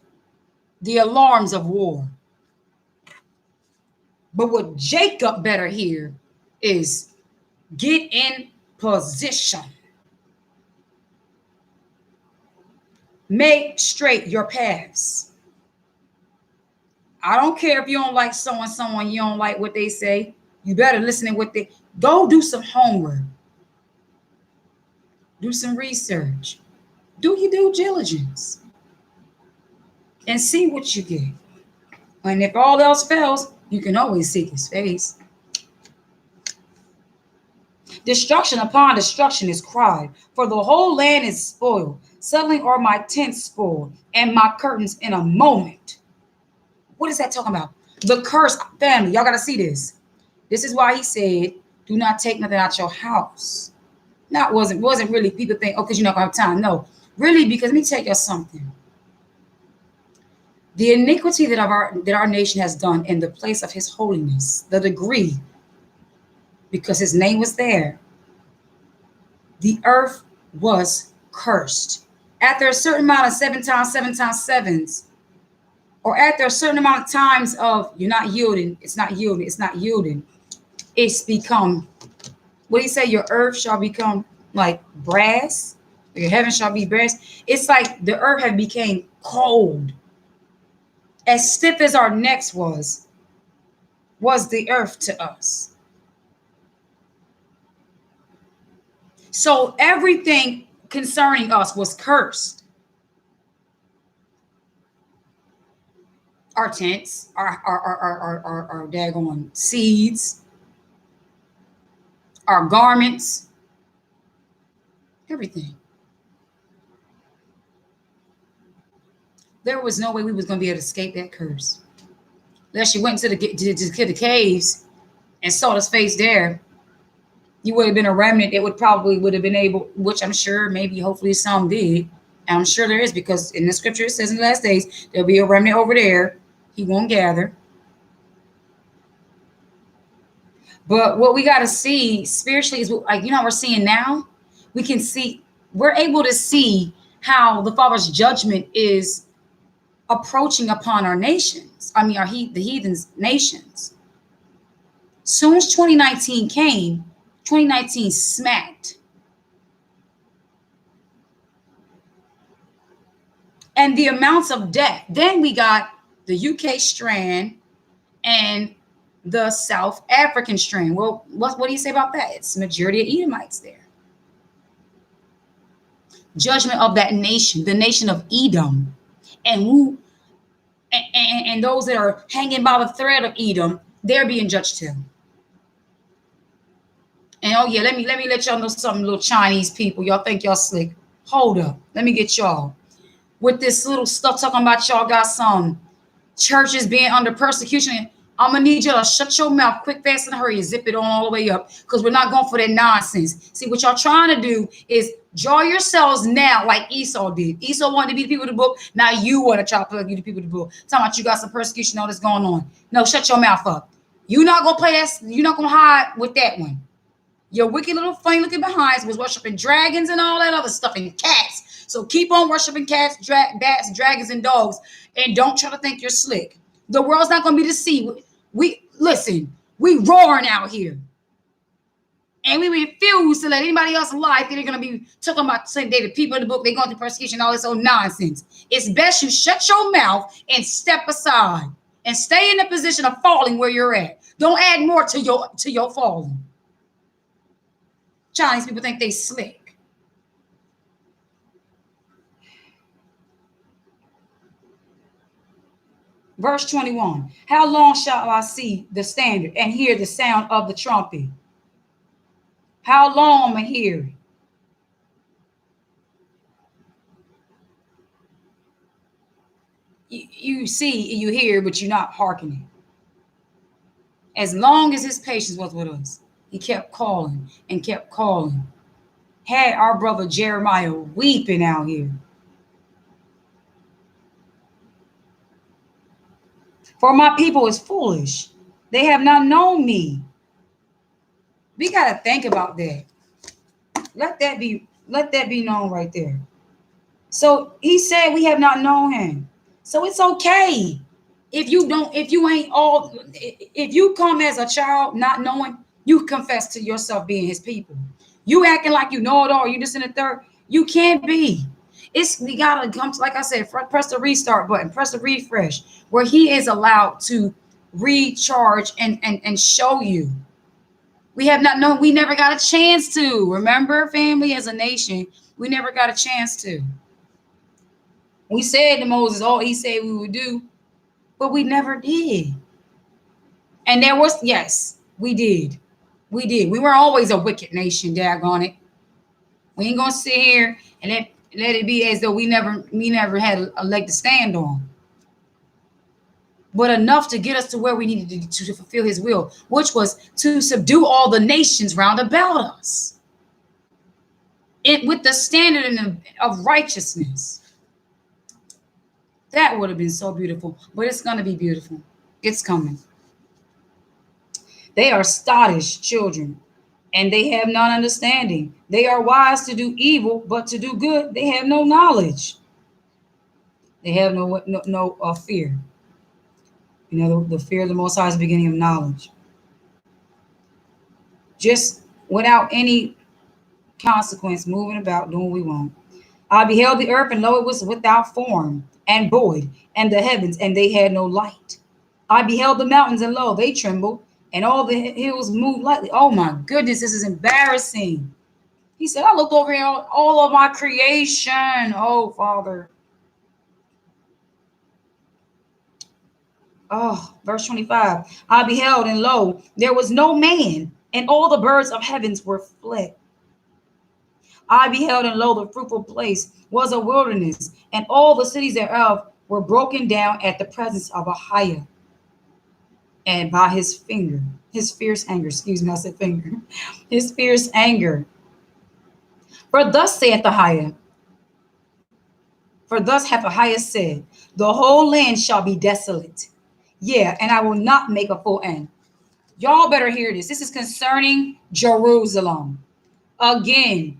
the alarms of war. But what Jacob better hear is get in position. Make straight your paths. I don't care if you don't like someone, you don't like what they say. You better listen to what they go do some homework. Do some research. Do your due diligence. And see what you get. And if all else fails, you can always seek his face. Destruction upon destruction is cried, for the whole land is spoiled. Suddenly are my tents spoiled, and my curtains in a moment. What is that talking about? The curse, family. Y'all got to see this. This is why he said, do not take nothing out your house. Now, it wasn't really people think, oh, because you're not going to have time. No, really, because let me tell you something. The iniquity that our nation has done in the place of his holiness, the degree, because his name was there, the earth was cursed. After a certain amount of 7 times 7 or after a certain amount of times of you're not yielding, it's not yielding, it's become, what do you say, your earth shall become like brass, your heaven shall be brass. It's like the earth had became cold. As stiff as our necks was the earth to us. So everything concerning us was cursed. Our tents, our daggone seeds, our garments, everything. There was no way we was going to be able to escape that curse. Unless you went to the caves and saw his face there, you would have been a remnant that would have been able, which I'm sure maybe hopefully some did. And I'm sure there is, because in the scripture it says in the last days there'll be a remnant over there. He won't gather. But what we got to see spiritually is, like, we're seeing now. We're able to see how the Father's judgment is approaching upon our nations. I mean, the heathens' nations. Soon as 2019 came, 2019 smacked. And the amounts of death. Then we got the UK strand and the South African strand. Well, what do you say about that? It's the majority of Edomites there. Judgment of that nation, the nation of Edom. And those that are hanging by the thread of Edom, they're being judged too. And oh yeah, let me let y'all know something, little Chinese people. Y'all think y'all slick. Hold up. Let me get y'all. With this little stuff talking about y'all got some churches being under persecution. I'm gonna need y'all to shut your mouth quick, fast, and hurry and zip it on all the way up, because we're not going for that nonsense. See, what y'all trying to do is draw yourselves now like Esau did. Esau wanted to be the people of the book. Now you want to try to plug you the people of the book. Talking about you got some persecution, all this going on. No, shut your mouth up. You're not gonna play that. You're not gonna hide with that one. Your wicked little funny looking behinds was worshiping dragons and all that other stuff and cats. So keep on worshiping cats, bats, dragons, and dogs, and don't try to think you're slick. The world's not gonna be deceived. We roaring out here. And we refuse to let anybody else lie. They're going to be talking about saying they the people in the book, they're going through persecution, all this old nonsense. It's best you shut your mouth and step aside and stay in the position of falling where you're at. Don't add more to your falling. Chinese people think they slick. Verse 21. How long shall I see the standard and hear the sound of the trumpet? How long am I hearing? You see, you hear, but you're not hearkening. As long as his patience was with us, he kept calling and kept calling. Had our brother Jeremiah weeping out here. For my people is foolish. They have not known me. We got to think about that. Let that be known right there. So he said we have not known him. So it's okay. If you come as a child not knowing, you confess to yourself being his people. You acting like you know it all, you just in the third, you can't be. We gotta come to, like I said, press the restart button, press the refresh, where he is allowed to recharge and show you. We have not known, we never got a chance to. Remember, family, as a nation, we never got a chance to. We said to Moses all he said we would do, but we never did. And there was, yes, we did. We did. We were always a wicked nation, daggone it. We ain't gonna sit here and let it be as though we never had a leg to stand on. But enough to get us to where we needed to fulfill his will, which was to subdue all the nations round about us. With the standard of righteousness. That would have been so beautiful, but it's going to be beautiful. It's coming. They are stoddish children, and they have not understanding. They are wise to do evil, but to do good, they have no knowledge. They have no fear. You know, the fear of the Most High is the beginning of knowledge. Just without any consequence, moving about, doing what we want. I beheld the earth, and lo, it was without form and void, and the heavens, and they had no light. I beheld the mountains, and lo, they trembled, and all the hills moved lightly. Oh my goodness, this is embarrassing. He said, I looked over here on all of my creation. Oh, Father. Oh, verse 25. I beheld, and lo, there was no man, and all the birds of heavens were fled. I beheld, and lo, the fruitful place was a wilderness, and all the cities thereof were broken down at the presence of Ahiah, and by his finger, his fierce anger, excuse me, I said finger, his fierce anger. For thus saith Ahiah, for thus hath Ahiah said, the whole land shall be desolate. Yeah, and I will not make a full end. Y'all better hear this. This is concerning Jerusalem. Again,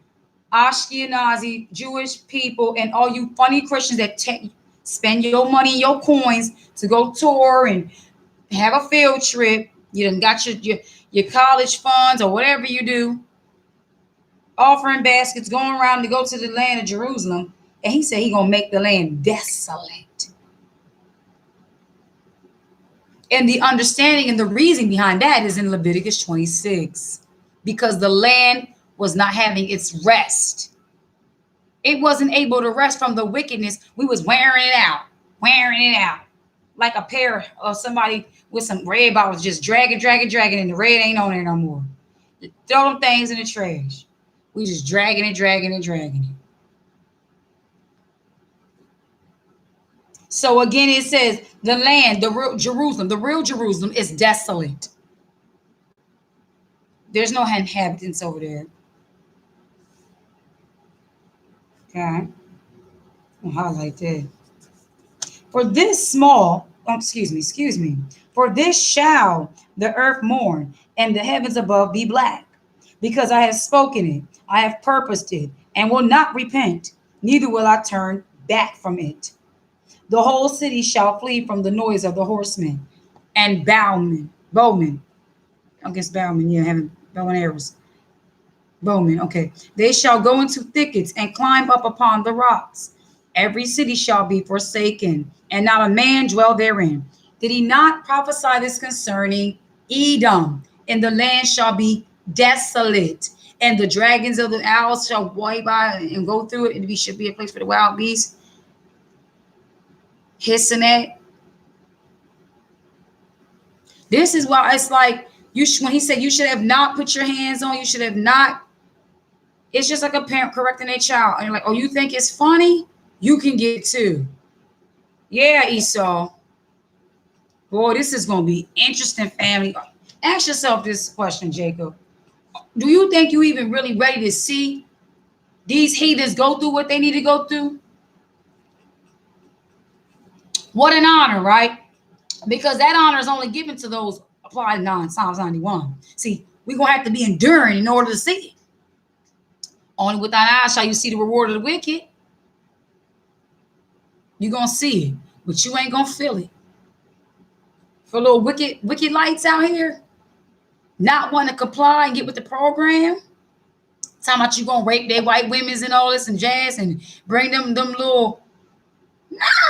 Ashkenazi Jewish people and all you funny Christians that spend your money, your coins to go tour and have a field trip. You done got your college funds or whatever you do, offering baskets, going around to go to the land of Jerusalem. And he said he gonna make the land desolate. And the understanding and the reason behind that is in Leviticus 26, because the land was not having its rest. It wasn't able to rest from the wickedness. We was wearing it out, like a pair of somebody with some red bottles just dragging, and the red ain't on there no more. Throw them things in the trash. We just dragging it. So again, it says the land, the real Jerusalem is desolate. There's no inhabitants over there. Okay. I'll highlight that. For this excuse me. For this shall the earth mourn, and the heavens above be black, because I have spoken it, I have purposed it, and will not repent, neither will I turn back from it. The whole city shall flee from the noise of the horsemen and bowmen. I guess bowmen, yeah, having bow and arrows. Bowmen, okay. They shall go into thickets and climb up upon the rocks. Every city shall be forsaken, and not a man dwell therein. Did he not prophesy this concerning Edom? And the land shall be desolate, and the dragons of the owls shall wipe by and go through it, and it should be a place for the wild beasts. Hissing at. This is why it's like when he said you should have not put your hands on, you should have not. It's just like a parent correcting a child, and you're like, oh, you think it's funny? You can get it too. Yeah, Esau. Boy, this is gonna be interesting, family. Ask yourself this question, Jacob. Do you think you even really ready to see these heathens go through what they need to go through? What an honor, right? Because that honor is only given to those applied in Psalms 91. See, we're going to have to be enduring in order to see it. Only with thine eyes shall you see the reward of the wicked. You're going to see it, but you ain't going to feel it. For little wicked lights out here, not wanting to comply and get with the program, talking about you going to rape their white women's and all this and jazz and bring them little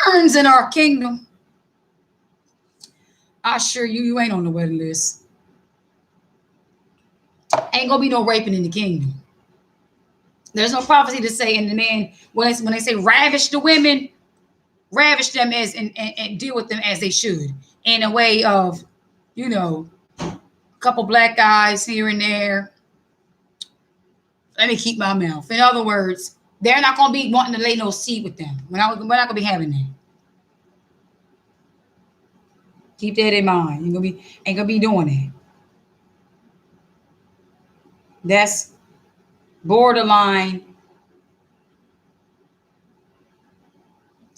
nerds in our kingdom. I assure you ain't on the wedding list. Ain't gonna be no raping in the kingdom. There's no prophecy to say, and the man, when they say ravish the women, ravish them as and deal with them as they should, in a way of, a couple black guys here and there. Let me keep my mouth. In other words, they're not gonna be wanting to lay no seed with them. We're not gonna be having that. Keep that in mind. Ain't gonna be doing that. That's borderline,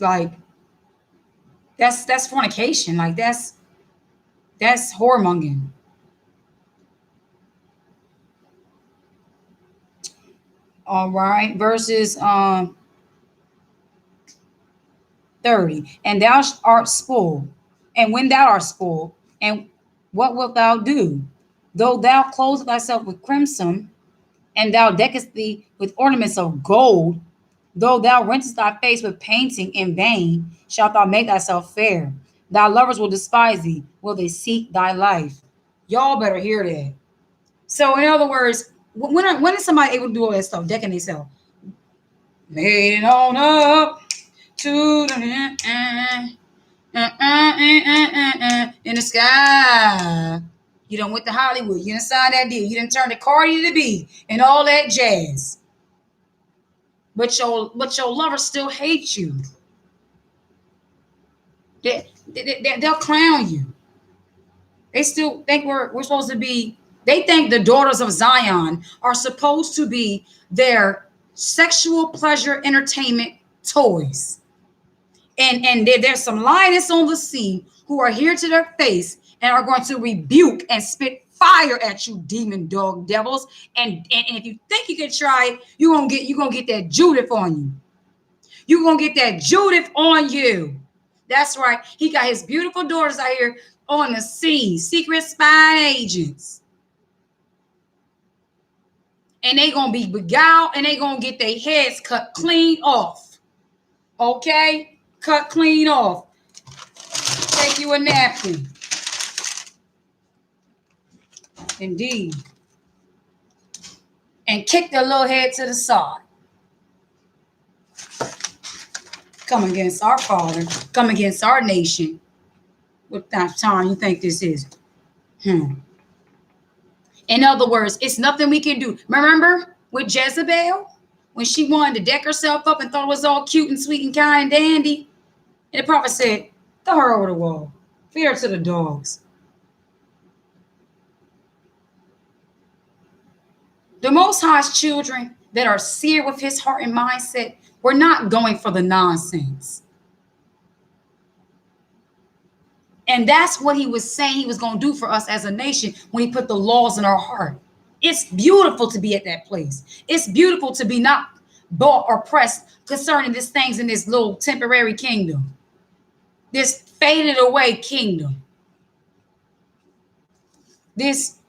like That's fornication. Like that's whoremongering. All right, verses 30. And thou art spoiled, and when thou art spoiled, and what wilt thou do? Though thou clothe thyself with crimson, and thou deckest thee with ornaments of gold, though thou rentest thy face with painting in vain, shalt thou make thyself fair. Thy lovers will despise thee, will they seek thy life. Y'all better hear that. So, in other words, when is somebody able to do all that stuff, decking themselves? Made it on up to the in the sky. You done went to Hollywood. You done signed that deal. You done turned the Cardi to B and all that jazz. But your lovers still hate you. They'll clown you. They still think we're supposed to be. They think the daughters of Zion are supposed to be their sexual pleasure entertainment toys. And there's some lioness on the scene who are here to their face and are going to rebuke and spit fire at you, demon dog devils. And if you think you can try it, you're gonna get that Judith on you. You're gonna get that Judith on you. That's right. He got his beautiful daughters out here on the scene, secret spy agents. And they gonna be beguiled and they gonna get their heads cut clean off. Okay? Cut clean off. Take you a napkin. Indeed. And kick their little head to the side. Come against our father. Come against our nation. What time you think this is? In other words, it's nothing we can do. Remember with Jezebel? When she wanted to deck herself up and thought it was all cute and sweet and kind and dandy? And the prophet said, throw her over the wall. Feed her to the dogs. The Most High's children that are seared with his heart and mindset, we're not going for the nonsense. And that's what he was saying he was going to do for us as a nation when he put the laws in our heart. It's beautiful to be at that place. It's beautiful to be not bought or pressed concerning these things in this little temporary kingdom. This faded away kingdom. This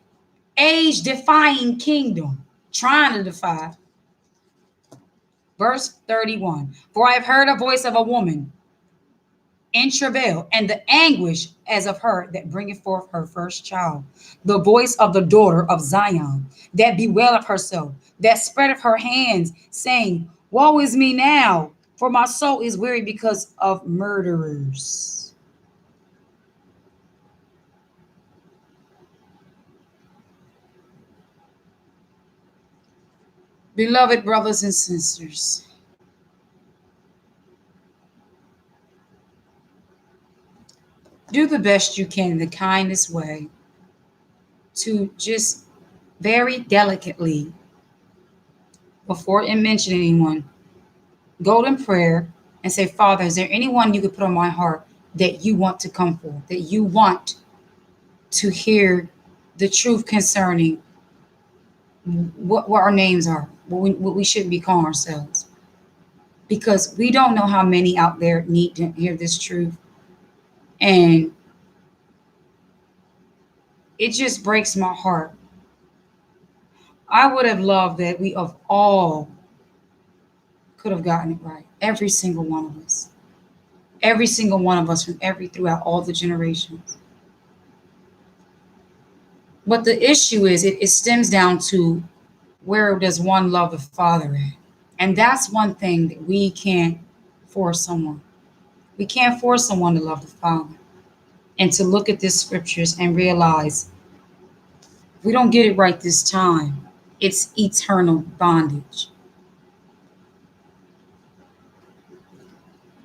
age-defying kingdom. Trying to defy. Verse 31. For I have heard a voice of a woman in travail, and the anguish as of her that bringeth forth her first child. The voice of the daughter of Zion, that bewaileth herself, that spreadeth her hands, saying, woe is me now, for my soul is weary because of murderers. Beloved brothers and sisters, do the best you can in the kindest way to just very delicately, before mentioning anyone, go in prayer and say, Father, is there anyone you could put on my heart that you want to come for, that you want to hear the truth concerning what our names are, what we shouldn't be calling ourselves? Because we don't know how many out there need to hear this truth. And it just breaks my heart. I would have loved that we of all could have gotten it right. Every single one of us. Every single one of us throughout all the generations. But the issue is it stems down to where does one love the Father at? And that's one thing that we can't force someone. We can't force someone to love the Father and to look at these scriptures and realize if we don't get it right this time, it's eternal bondage.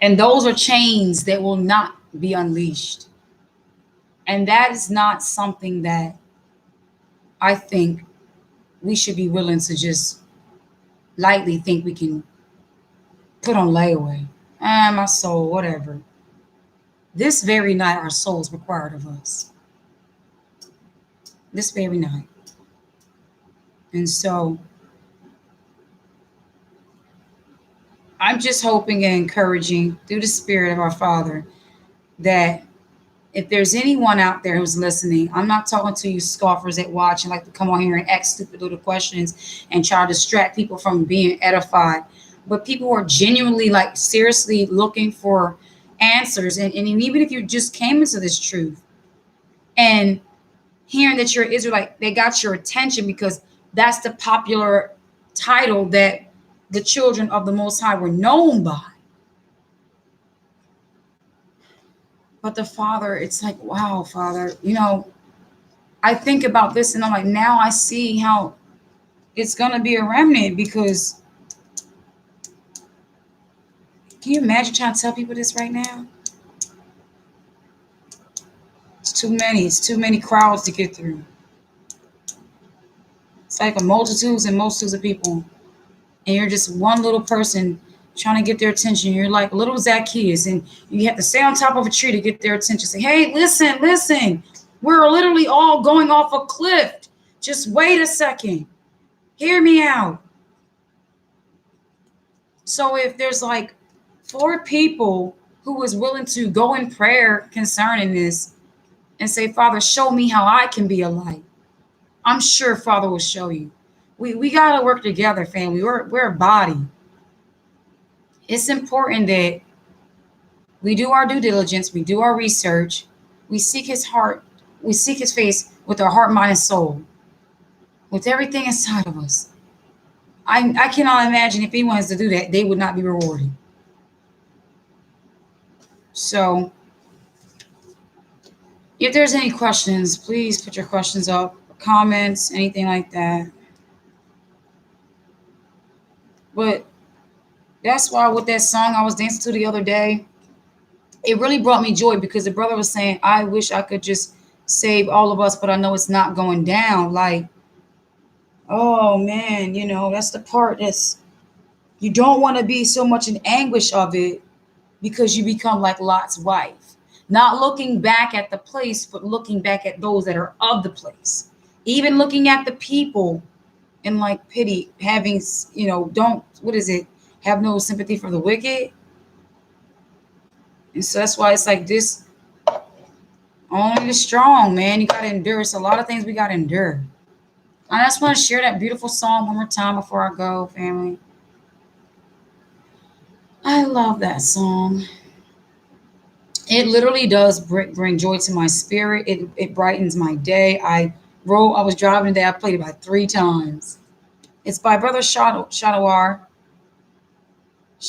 And those are chains that will not be unleashed. And that is not something that I think we should be willing to just lightly think we can put on layaway. My soul, whatever. this very night our souls required of us. This very night. And so I'm just hoping and encouraging through the Spirit of our Father that if there's anyone out there who's listening, I'm not talking to you scoffers that watch and like to come on here and ask stupid little questions and try to distract people from being edified. But people who are genuinely, like, seriously looking for answers. And even if you just came into this truth and hearing that you're an Israelite, they got your attention because that's the popular title that the children of the Most High were known by. But the Father, it's like, wow, Father, I think about this and I'm like, now I see how it's going to be a remnant, because can you imagine trying to tell people this right now? It's too many. It's too many crowds to get through. It's like a multitudes and multitudes of people. And you're just one little person trying to get their attention. You're like little Zacchaeus, and you have to stay on top of a tree to get their attention. Say, hey, listen. We're literally all going off a cliff. Just wait a second. Hear me out. So if there's like 4 people who was willing to go in prayer concerning this and say, Father, show me how I can be a light, I'm sure Father will show you. We got to work together, family. We're a body. It's important that we do our due diligence. We do our research. We seek his heart. We seek his face with our heart, mind, and soul, with everything inside of us. I cannot imagine if anyone has to do that, they would not be rewarded. So if there's any questions, please put your questions up, comments, anything like that. But that's why with that song I was dancing to the other day, it really brought me joy, because the brother was saying, I wish I could just save all of us, but I know it's not going down. Like, oh man, that's the part that's, you don't want to be so much in anguish of it, because you become like Lot's wife, not looking back at the place, but looking back at those that are of the place, even looking at the people and like pity, having, have no sympathy for the wicked. And so that's why it's like this, only the strong, man. You got to endure. It's a lot of things we got to endure. I just want to share that beautiful song one more time before I go, family. I love that song. It literally does bring joy to my spirit. It brightens my day. I was driving today. I played it about 3 times. It's by Brother Shadowar.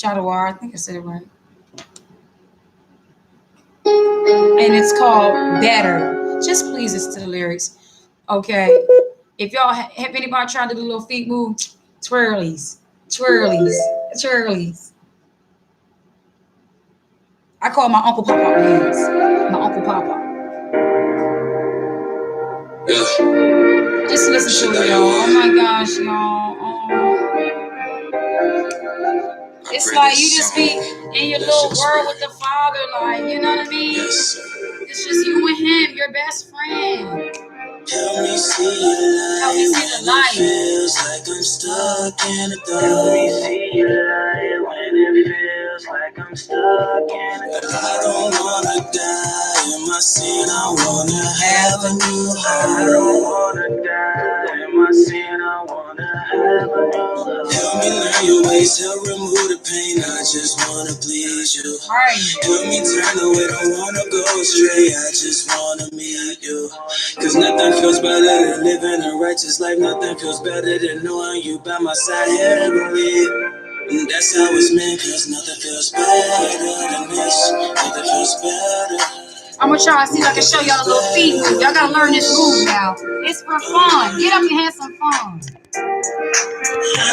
I think I said it right. And it's called Better. Just please listen to the lyrics. Okay. If y'all have anybody trying to do a little feet move, twirlies. I call my Uncle Papa hands. My Uncle Papa. Yeah. Just listen to it, y'all. Oh my gosh, y'all. Oh. It's like you just be in your little world with the Father, like, you know what I mean? Yes, it's just you and him, your best friend. Help me see the light. Feels like I'm stuck in the dark. Help me see the light when it feels like I'm stuck in the dark. I don't wanna die in my sin. I wanna have a new heart. I don't wanna die in my sin. I wanna have a new heart. Help me learn your ways. Help remove the pain. I just wanna please you. Help me turn away. Don't wanna go astray. I just wanna meet you. Cause nothing feels better than living a righteous life. Nothing feels better than knowing you by my side heavenly. And that's how it's meant, cause nothing feels better than this. Nothing feels better. I'm gonna try to see if I can show y'all a little feet move. Y'all gotta learn this move now. It's for fun. Get up and have some fun. I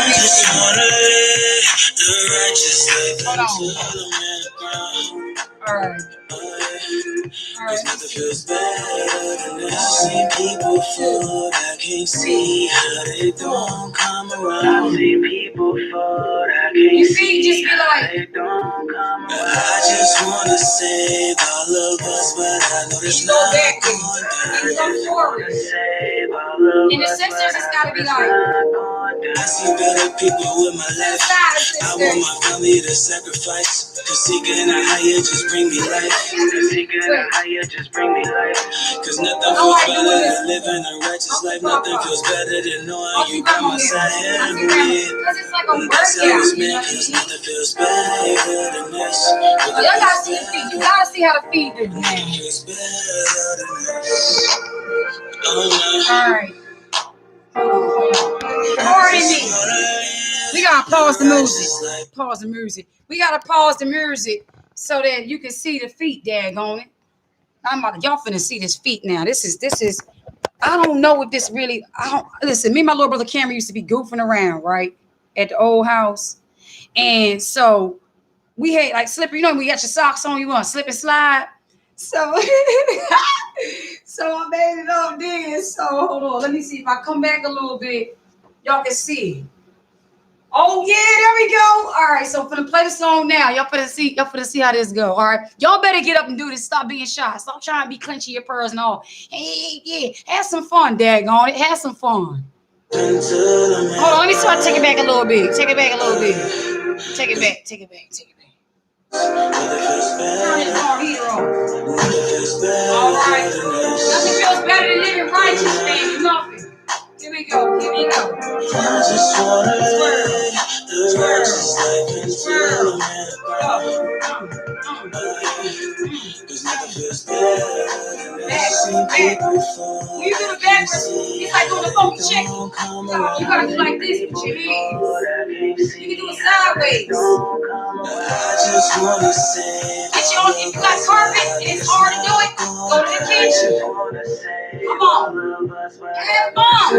just wanna live the righteous life. Alright. Cause nothing feels better than this. See people fall, I can't see how they don't come around. See people Your feet just be like. I just wanna save all of us, but I know there's You go not backwards. going You come forward. In the sisters, it's gotta be like. I see better people with my life. I want my family to sacrifice. Cause seeking a higher just bring me life. Cause nothing feels better than living a righteous life. Nothing feels better than knowing you got my side here with. Because it's like a That's how it's workout. You know meant. what I Cause mean? nothing feels better than this. Y'all gotta see the feet. You gotta see how the feet do, man. Feels better than this. Oh, no. Alright. Pardon me. We gotta pause the music. Pause the music. We gotta pause the music so that you can see the feet, daggone it. Y'all finna see this feet now. This is I don't know if this really listen, me and my little brother Cameron used to be goofing around, right? At the old house. And so we had like slippery, you know, when you got your socks on, you want to slip and slide. So so I made it up then. So hold on, let me see if I come back a little bit, y'all can see. Oh yeah, there we go. All right, so for the play the song now, y'all finna see how this go. All right, y'all better get up and do this. Stop being shy. Stop trying to be clenching your pearls and all. Hey, yeah, have some fun, daggone it. Have some fun. Hold on, let me try to take it back a little bit. Take it back a little bit. Take it back. Take it back. Take it back. Turn this car heater on. All right. Nothing feels better than living righteous, baby. Nothing. Here we go. Here we go. I just wanna live the righteous life until I'm at Cause nothing feels better than seeing people fall. When you do the backwards, it's like doing a funky check. You gotta do like this with your hands. You can do it sideways. I just wanna say, Get your own, if you got carpet and it's hard to do it, go to the kitchen. Come on. Have fun.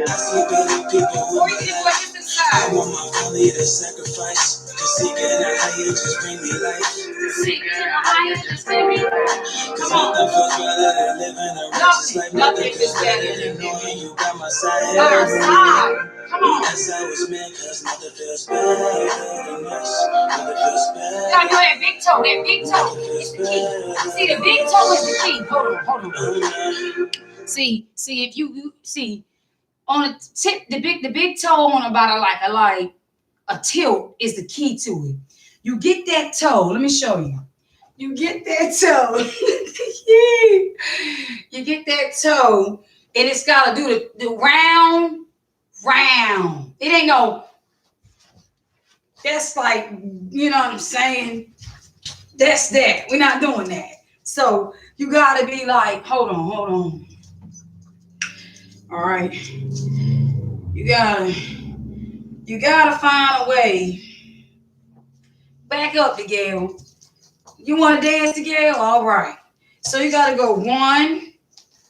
I see better people Or with you can do my it life. just I inside. want my family to sacrifice. Cause seeking a higher just bring me life. Seeking a higher just bring me life. Cause Come on. nothing feels better than living a righteous life. Nothing feels better than knowing you got my side. By our side. Come on. That's how it's meant. Cause nothing feels better than this. Nothing feels better. You gotta do that big toe. That big toe is the key. See, the big toe is the key. Hold on. See, if you see on the tip, the big toe on about a tilt is the key to it. You get that toe. Let me show you. You get that toe. You get that toe, and it's gotta do the round. It ain't no. That's like, you know what I'm saying? That's that. We're not doing that. So you gotta be like, hold on. All right. You gotta find a way. Back up, Miguel. You want to dance, Miguel? All right. So you gotta go 1,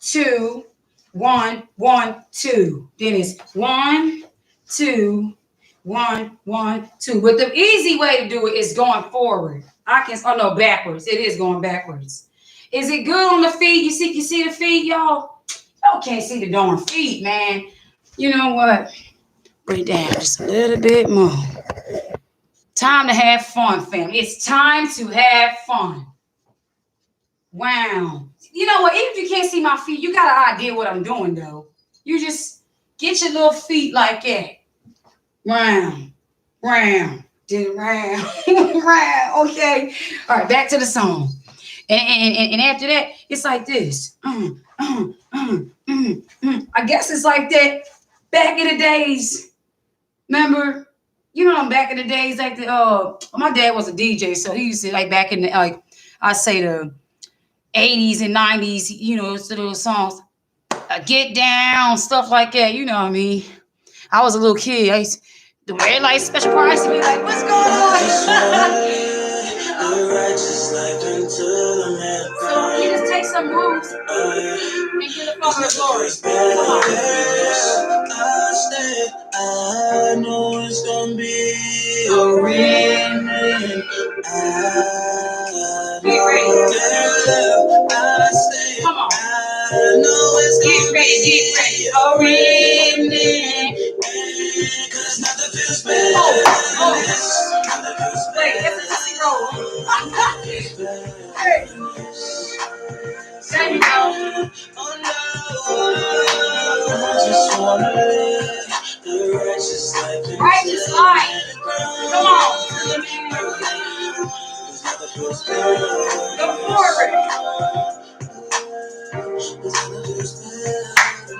2, 1, 1, 2. Then it's 1, 2, 1, 1, 2. But the easy way to do it is going forward. Backwards. It is going backwards. Is it good on the feet? You see the feet, y'all? Y'all can't see the darn feet, man. You know what? Bring it down just a little bit more. Time to have fun, fam. It's time to have fun. Wow. You know what? Even if you can't see my feet, you got an idea what I'm doing, though. You just get your little feet like that. Round, then round, round. Okay. All right, back to the song. And after that, it's like this. I guess it's like that back in the days. Remember? You know, back in the days, like my dad was a DJ, so he used to like back in the I say the 80s and 90s. You know, it's the little songs, Get Down, stuff like that. You know what I mean? I was a little kid. I used to wear like special price to be like, what's going on? So you just take some moves and give the Father the glory. I know it's gonna be a remnant. Come on. I know it's Get ready. A remnant. Cause nothing There you go. Righteous life. Come on. Go forward.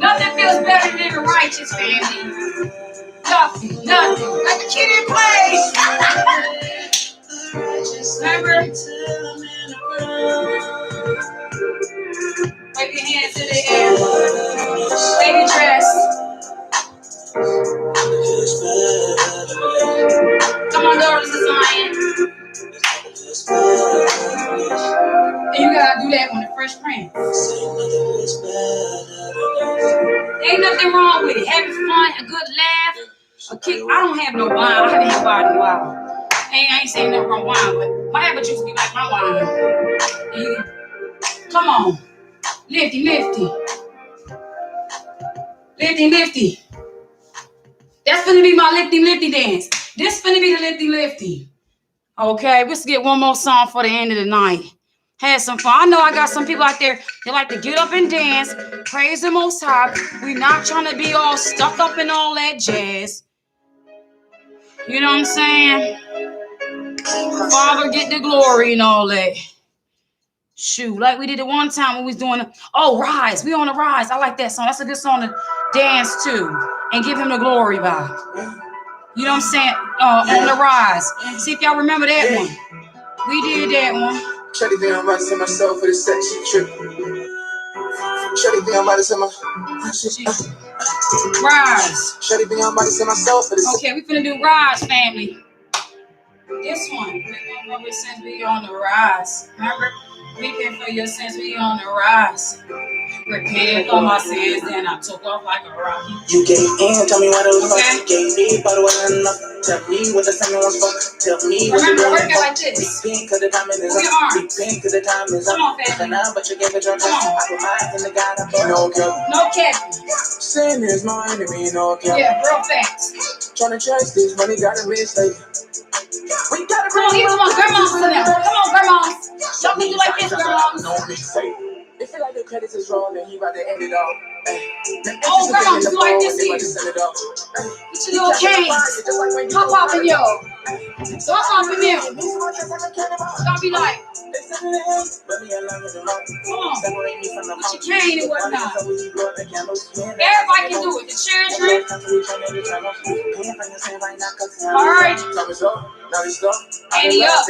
Nothing feels better than a righteous family. Nothing. Like a kid in play. Remember? Wave your hands to the air. Baby dress. Come on, daughters of Zion. And you gotta do that on the Fresh Prince. Ain't nothing wrong with it. Having fun, a good laugh, a kick. I don't have no wine. I haven't had wine in a while. I ain't saying nothing wrong wine, but my apple juice be like my wine. Come on. Lifty. That's gonna be my lifty dance. This finna be the lifty. Okay, let's get one more song for the end of the night. Had some fun. I know I got some people out there that like to get up and dance, praise the Most High. We not trying to be all stuck up in all that jazz. You know what I'm saying? Father, get the glory and all that. Shoot, like we did it one time when we was doing Rise. We on the Rise. I like that song. That's a good song to dance to and give him the glory by. You know what I'm saying? On the Rise. See if y'all remember that one. We did that one. Shutty think I'm about to send myself for the section trip. Shutty think I'm about to send my Rise. Shutty think I'm about to send myself for the Okay, we finna do Rise, family. This one. Remember since we on the rise. Remember? Weeping for your sins, we on the rise. Repented for my sins, then I took off like a rocket. You gave in, tell me what it was for. Gave me, but it wasn't enough. Tell me what the time was for. Tell me what remember, work it like this. Repent, cause the time is up. Repent, cause the time is up. Come on, family. But you gave it your time. I put my eyes in the God I No cap. Sin is my enemy, no cap. Yeah, real facts. Trying to chase this money, gotta be safe. We gotta come on, grandmas to them. Come on, grandmas. Y'all can do like this, grandmas. No mistake. It feel like the credits is wrong and he about to end it all. Grandmas, do like this here. Get your little cane. Pop off in yo. Pop off in there. Don't be like. Come on. Get your cane and whatnot. Everybody can do it. The children. All right. Andy up.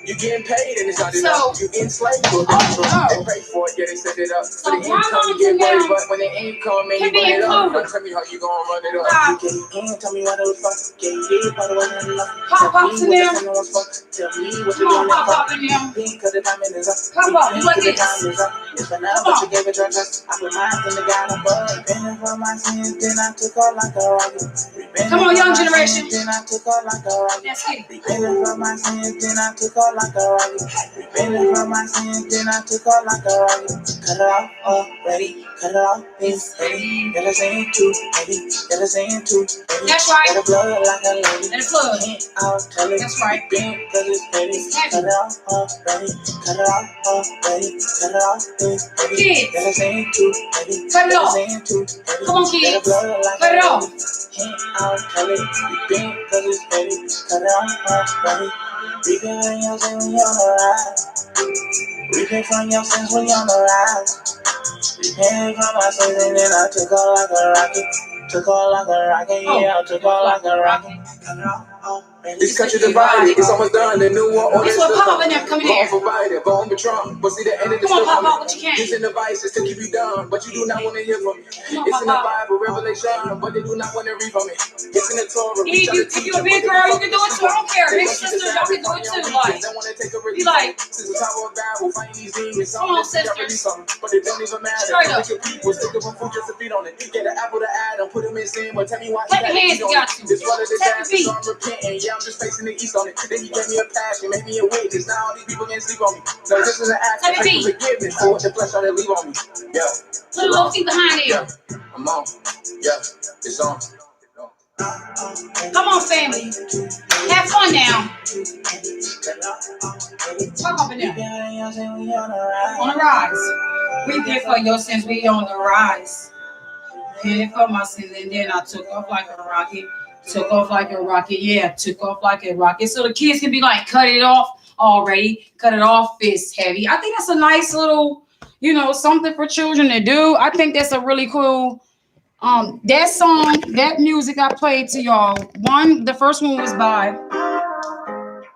You getting paid and it's not enough. You enslaved for they pay for it, yeah, they set it up. So the income you get money, but when the income man, you run it up. Tell me how you gonna run it up. You get in, tell me what it was for. Get it, but it wasn't enough. Pop up to them. Tell me what you're doing. Pop up in them. Cause the time is up. Pop up, look at this. It's for now, but you gave it your trust. I put mine in the God above. Repenting for my sins, then I took off like a rocket. Come on, young generation. Then I took off like a rocket. That's it. Repenting for my sins, then I took off like a rocket. Repenting for my sins, then I took off like a rocket. Cut it off already. Cut it off, it's ready. Gotta say it too, baby. Gotta say it too, baby. That's right. Gotta blow it like a lady. That's blood. I'll tell it. That's right. Cause it's ready. Cut it off already. Cut it off already. Cut it off, it's ready. Kids. Gotta say it too, baby. Cut it off. Say it too, baby. Come on, kids. Like cut it off. I'll tell it. Cause it's ready. Cut it off already. Reaping when your sins when you're on the rise. Reaping from your sins when you're on the rise. Repenting from my sins and then I took off like a rocket. Took off like a rocket, yeah, I took off like a rocket. This country divided, it's almost done. The new war order is what Pop in there coming here. Provided, born Patron, but see the end of the story. Come on, Pop, what you can. Using devices to keep you down, but you do not want to hear from me. It's in the Bible, Revelation, but they do not want to read from it. It's in the Torah. If you a big girl, you can do it too. I don't care. Big sisters, y'all can do it too. Like, be like, come on, sisters. But it don't even matter. Straight up. People stick up food just to feed on it. Get an apple to add and put them in sin, but tell me why. Take your hands, you got to. This one of the Take your feet. I'm repenting, yeah, I'm just facing the east on it. Then he gave me a passion, made me a witness. Now all these people can't sleep on me. No, this is an act of forgiveness for what the flesh ought to leave on me. Yeah. Put a little feet behind it. Yeah. I'm on. Yeah. It's on. Come on, family. Have fun now. Talk up in there. On the rise. Repent for your sins, we on the rise. Repent for my sins, and then I took off like a rocket. Took off like a rocket, yeah, took off like a rocket. So the kids can be like, cut it off already. Cut it off, it's heavy. I think that's a nice little, something for children to do. I think that's a really cool. That song, that music I played to y'all. The first one was by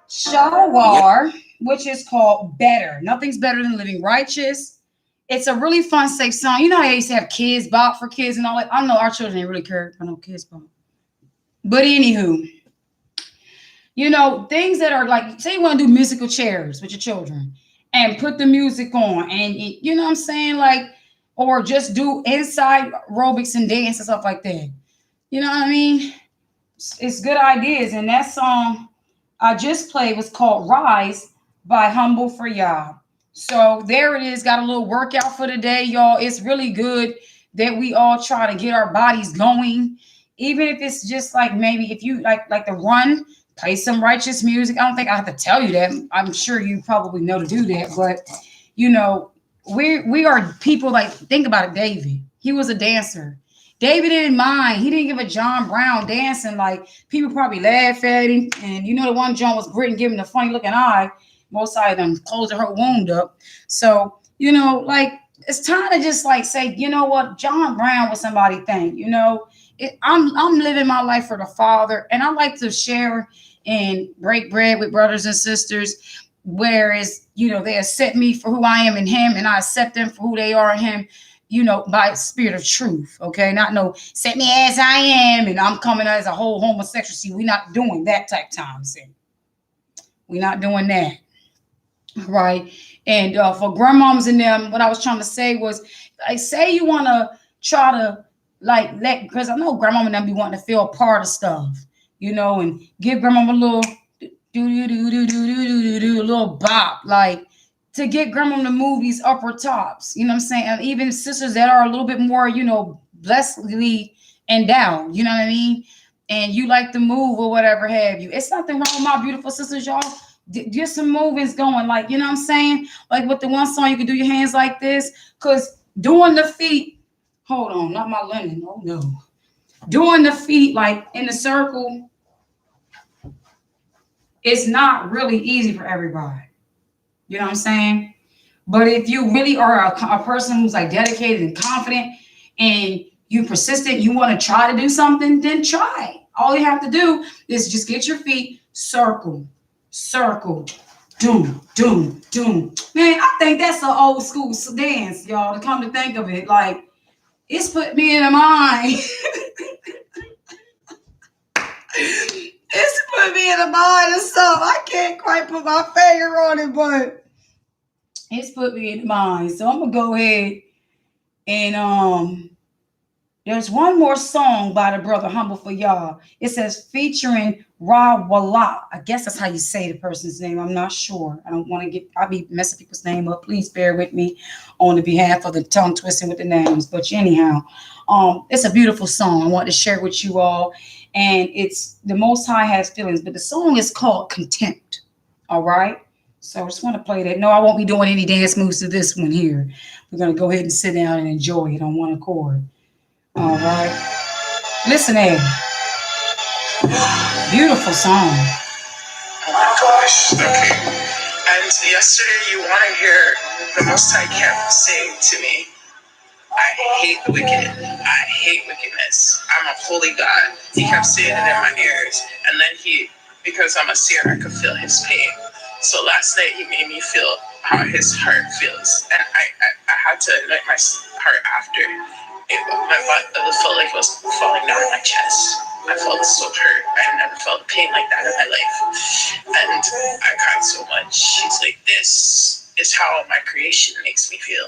Shawar, which is called Better. Nothing's better than living righteous. It's a really fun, safe song. You know how they used to have kids bop for kids and all that. I know our children ain't really care for no kids bop. But anywho, things that are like, say you want to do musical chairs with your children and put the music on and you know what I'm saying? Like, or just do inside aerobics and dance and stuff like that. You know what I mean? It's good ideas. And that song I just played was called Rise by Humble for Yah. So there it is. Got a little workout for the day, y'all. It's really good that we all try to get our bodies going. Even if it's just like maybe if you like to run, play some righteous music. I don't think I have to tell you that. I'm sure you probably know to do that. But, we are people like, think about it, David. He was a dancer. David didn't mind. He didn't give a John Brown dancing. Like, people probably laugh at him. And the one John was Britain giving the funny looking eye. Most of them closing her wound up. So, it's time to just like say, you know what? John Brown was somebody thing, I'm living my life for the Father, and I like to share and break bread with brothers and sisters, whereas, they accept me for who I am in Him, and I accept them for who they are in Him, by spirit of truth, okay? Not no, set me as I am, and I'm coming as a whole homosexual. See, we're not doing that type time, see? We're not doing that, right? And for grandmoms and them, what I was trying to say was, like, say you want to try to, because I know grandma and them be wanting to feel a part of stuff, and give grandma a little a little bop, like to get grandma the movies upper tops, you know what I'm saying? And even sisters that are a little bit more, blessedly endowed, you know what I mean? And you like to move or whatever have you. It's nothing wrong with my beautiful sisters, y'all. Get some movements going, like, you know what I'm saying? Like with the one song, you can do your hands like this, because doing the feet. Hold on, not my linen. Oh, no. Doing the feet like in the circle is not really easy for everybody. You know what I'm saying? But if you really are a person who's like dedicated and confident and you persistent, you want to try to do something, then try. All you have to do is just get your feet, circle, doom, doom, doom. Man, I think that's an old school dance, y'all, to come to think of it. Like, it's put me in a mind. It's put me in a mind of something. I can't quite put my finger on it, but it's put me in the mind. So I'm gonna go ahead and there's one more song by the brother Humble for Yah. It says featuring Ra Walla. I guess that's how you say the person's name. I'm not sure. I'll be messing people's name up. Please bear with me on the behalf of the tongue twisting with the names. But anyhow, it's a beautiful song. I want to share it with you all. And it's the Most High has feelings, but the song is called Contempt. All right. So I just want to play that. No, I won't be doing any dance moves to this one here. We're going to go ahead and sit down and enjoy it on one accord. All right. Listen, Ed. Beautiful song. Oh my gosh. Okay. And yesterday, you want to hear the Most High kept saying to me, I hate the wicked. I hate wickedness. I'm a holy God. He kept saying it in my ears. And then because I'm a seer, I could feel his pain. So last night, he made me feel how his heart feels. And I had to anoint my heart after. My body felt like it was falling down my chest. I felt so hurt. I never felt pain like that in my life. And I cried so much. He's like, this is how my creation makes me feel.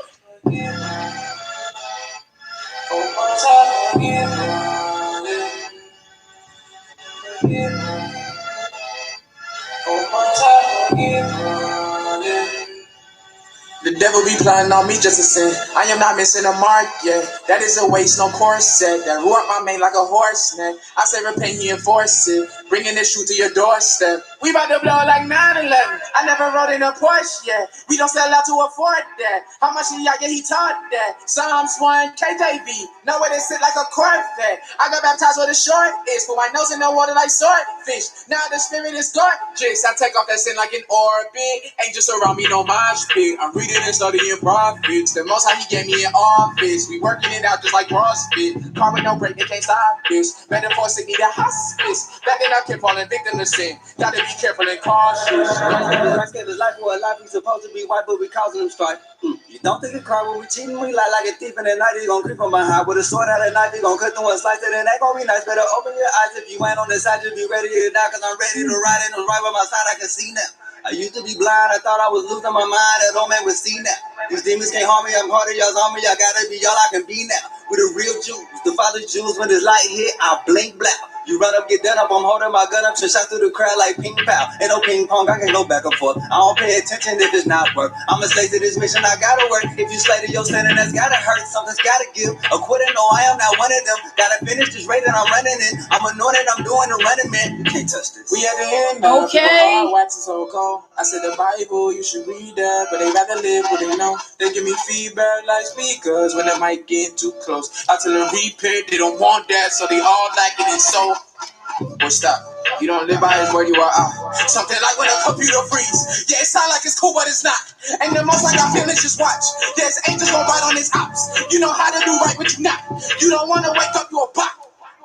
The devil be plotting on me just to sin. I am not missing a mark yet. That is a waste, no corset. That ruined my mane like a horse neck. I say repent, he enforce it. bringing this truth to your doorstep. We about to blow like 9/11. I never rode in a Porsche yet. We don't sell out to afford that. How much did y'all get? He taught that. Psalms 1, KJV. Know where they sit like a Corvette. I got baptized with a short is. Put my nose in the water like swordfish. Now the spirit is gorgeous. I take off that sin like an orbit. Angels around me, no mind speak. I'm reading and studying prophets. The most high he gave me an office. We working it out just like CrossFit. Car with no break, they can't stop this. Metaphor sick need a hospice. That then I kept falling victim to sin. Gotta be careful and cautious. Christ gave his life for a life. We supposed to be white, but we causing them strife. You don't think it cry when we cheating? We lie like a thief in the night. He gon' creep from behind with a sword out at night. He gon' cut through and slice it, and that gon' be nice. Better open your eyes if you ain't on the side. Just be ready to die, cause I'm ready to ride it. I'm right by my side, I can see now. I used to be blind, I thought I was losing my mind. That old man would see now. These demons can't harm me, I'm part of y'all's army. I gotta be all I can be now. With the real Jews, the father's Jews. When this light hit, I blink black. You run up, get done up, I'm holding my gun up, to shot through the crowd like ping pow. Ain't no ping pong, I can go back and forth. I don't pay attention if it's not work. I'm a slave to this mission, I gotta work. If you slay to your standard, that's gotta hurt. Something's gotta give. A quitter, no, I am not one of them. Gotta finish this race that I'm running in. I'm anointed, I'm doing the running, man. You can't touch this. We at the end now. Okay. Wax is so cold. I said the Bible, you should read that. But they rather live what they know. They give me feedback like speakers when the mic get too close. I tell them repent, they don't want that. So they all like it and so. Well, stop. You don't live by his word, you are out. Something like when a computer freezes. Yeah, it sound like it's cool, but it's not. And the most I got feelings, just watch. There's angels gonna ride on his ops. You know how to do right, but you not. You don't wanna wake up, you a bot.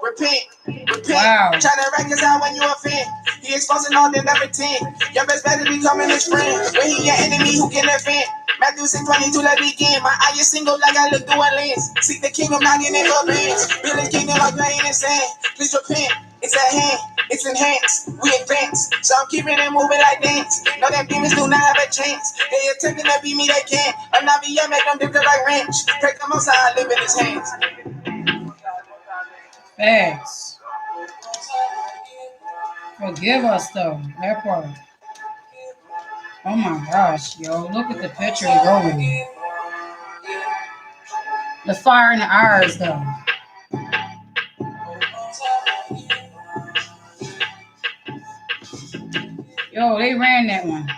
Repent. Wow. Try to wreck us out when you offend. He exposing all them everything. Your best bet is becoming his friend. When he your enemy, who can offend? Matthew 6:22, let begin. My eye is single like I look through a lens. Seek the kingdom, not in the bands. Build his kingdom like rain and sand. Please repent. It's at hand, it's enhanced, we advance. So I'm keeping it moving like dance. Know that demons do not have a chance. They attempting to beat me, they can't. I'm not be yet, make them dip like ranch. Pray come outside, live in his hands. Thanks. Forgive us though. That part. Oh my gosh, yo. Look at the picture going. The fire in the eyes though. Yo, they ran that one.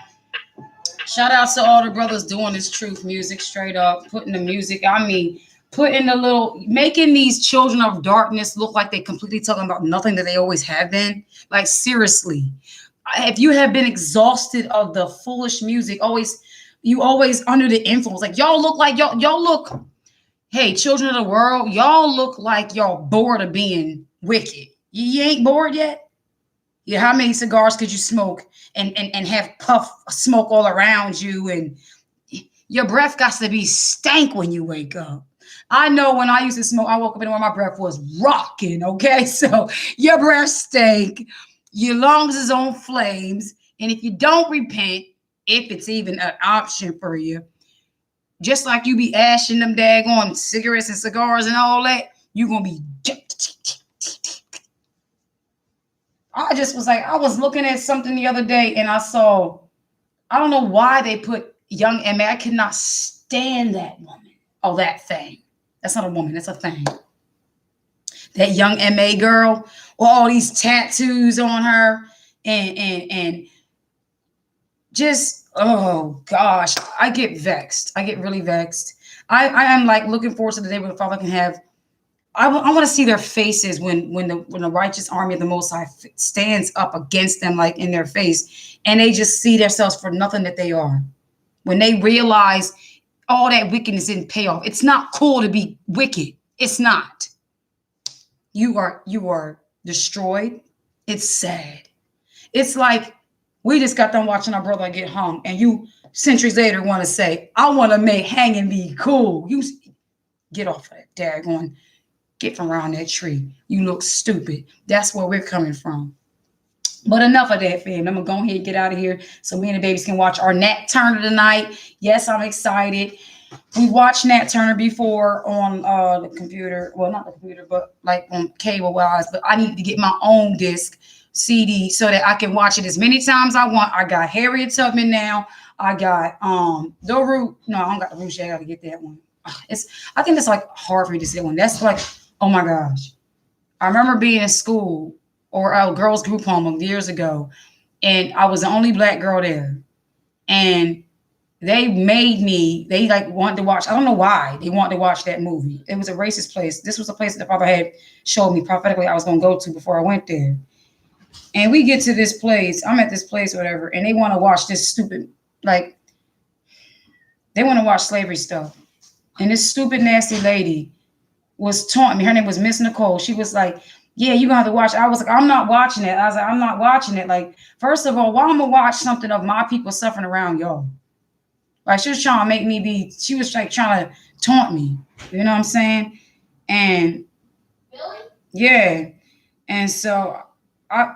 Shout out to all the brothers doing this truth music straight up. Putting the music, putting the little, making these children of darkness look like they completely talking about nothing that they always have been. Like seriously, if you have been exhausted of the foolish music, you always under the influence. Like y'all look, hey, children of the world, y'all look like y'all bored of being wicked. You ain't bored yet? Yeah, how many cigars could you smoke and have puff smoke all around you? And your breath got to be stank when you wake up. I know when I used to smoke, I woke up and my breath was rocking, okay? So your breath stank, your lungs is on flames, and if you don't repent, if it's even an option for you, just like you be ashing them daggone cigarettes and cigars and all that, you're going to be... I just was like, I was looking at something the other day and I saw, I don't know why they put young M.A. I could not stand that woman. Oh, that thing. That's not a woman. That's a thing. That young M.A. girl with all these tattoos on her and just, oh gosh, I get vexed. I get really vexed. I am like looking forward to the day where the Father can have, I want to see their faces when the righteous army of the Most High stands up against them, like in their face, and they just see themselves for nothing that they are. When they realize all that wickedness didn't pay off. It's not cool to be wicked. It's not. You are destroyed. It's sad. It's like we just got done watching our brother get hung, and you centuries later want to say, I want to make hanging be cool. You get off of that daggone. Get from around that tree. You look stupid. That's where we're coming from. But enough of that, fam. I'm going to go ahead and get out of here so me and the babies can watch our Nat Turner tonight. Yes, I'm excited. We watched Nat Turner before on the computer. Well, not the computer, but like on cable-wise. But I need to get my own disc CD so that I can watch it as many times I want. I got Harriet Tubman now. I got The Root. No, I don't got The Root yet. I got to get that one. I think it's like hard for me to say one. That's like, oh my gosh. I remember being in school or a girls group home years ago, and I was the only black girl there. And they made me, they like wanted to watch, I don't know why they wanted to watch that movie. It was a racist place. This was a place that the father had showed me prophetically I was going to go to before I went there. And we get to this place, I'm at this place or whatever, and they want to watch this stupid, like, they want to watch slavery stuff. And this stupid, nasty lady was taunting me. Her name was Miss Nicole. She was like, yeah, you're going to have to watch. I was like, I'm not watching it. I was like, I'm not watching it. Like, first of all, why am I going to watch something of my people suffering around y'all? Like, she was trying to make me be, she was like trying to taunt me. You know what I'm saying? And Really? yeah. And so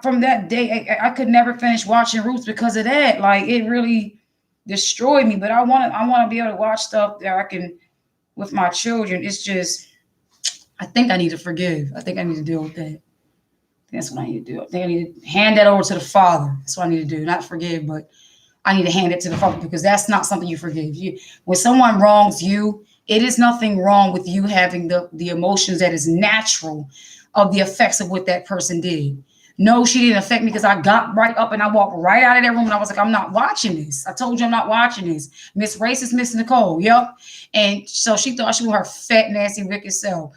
from that day, I could never finish watching Roots because of that. Like, it really destroyed me. But I want to be able to watch stuff that I can with my children. It's just, I think I need to forgive. I think I need to deal with that. That's what I need to do. I think I need to hand that over to the Father. That's what I need to do. Not forgive, but I need to hand it to the Father, because that's not something you forgive. When someone wrongs you, it is nothing wrong with you having the emotions that is natural of the effects of what that person did. No, she didn't affect me because I got right up and I walked right out of that room and I was like, I'm not watching this. I told you I'm not watching this. Miss Racist, Miss Nicole. Yep. And so she thought she was her fat, nasty, wicked self.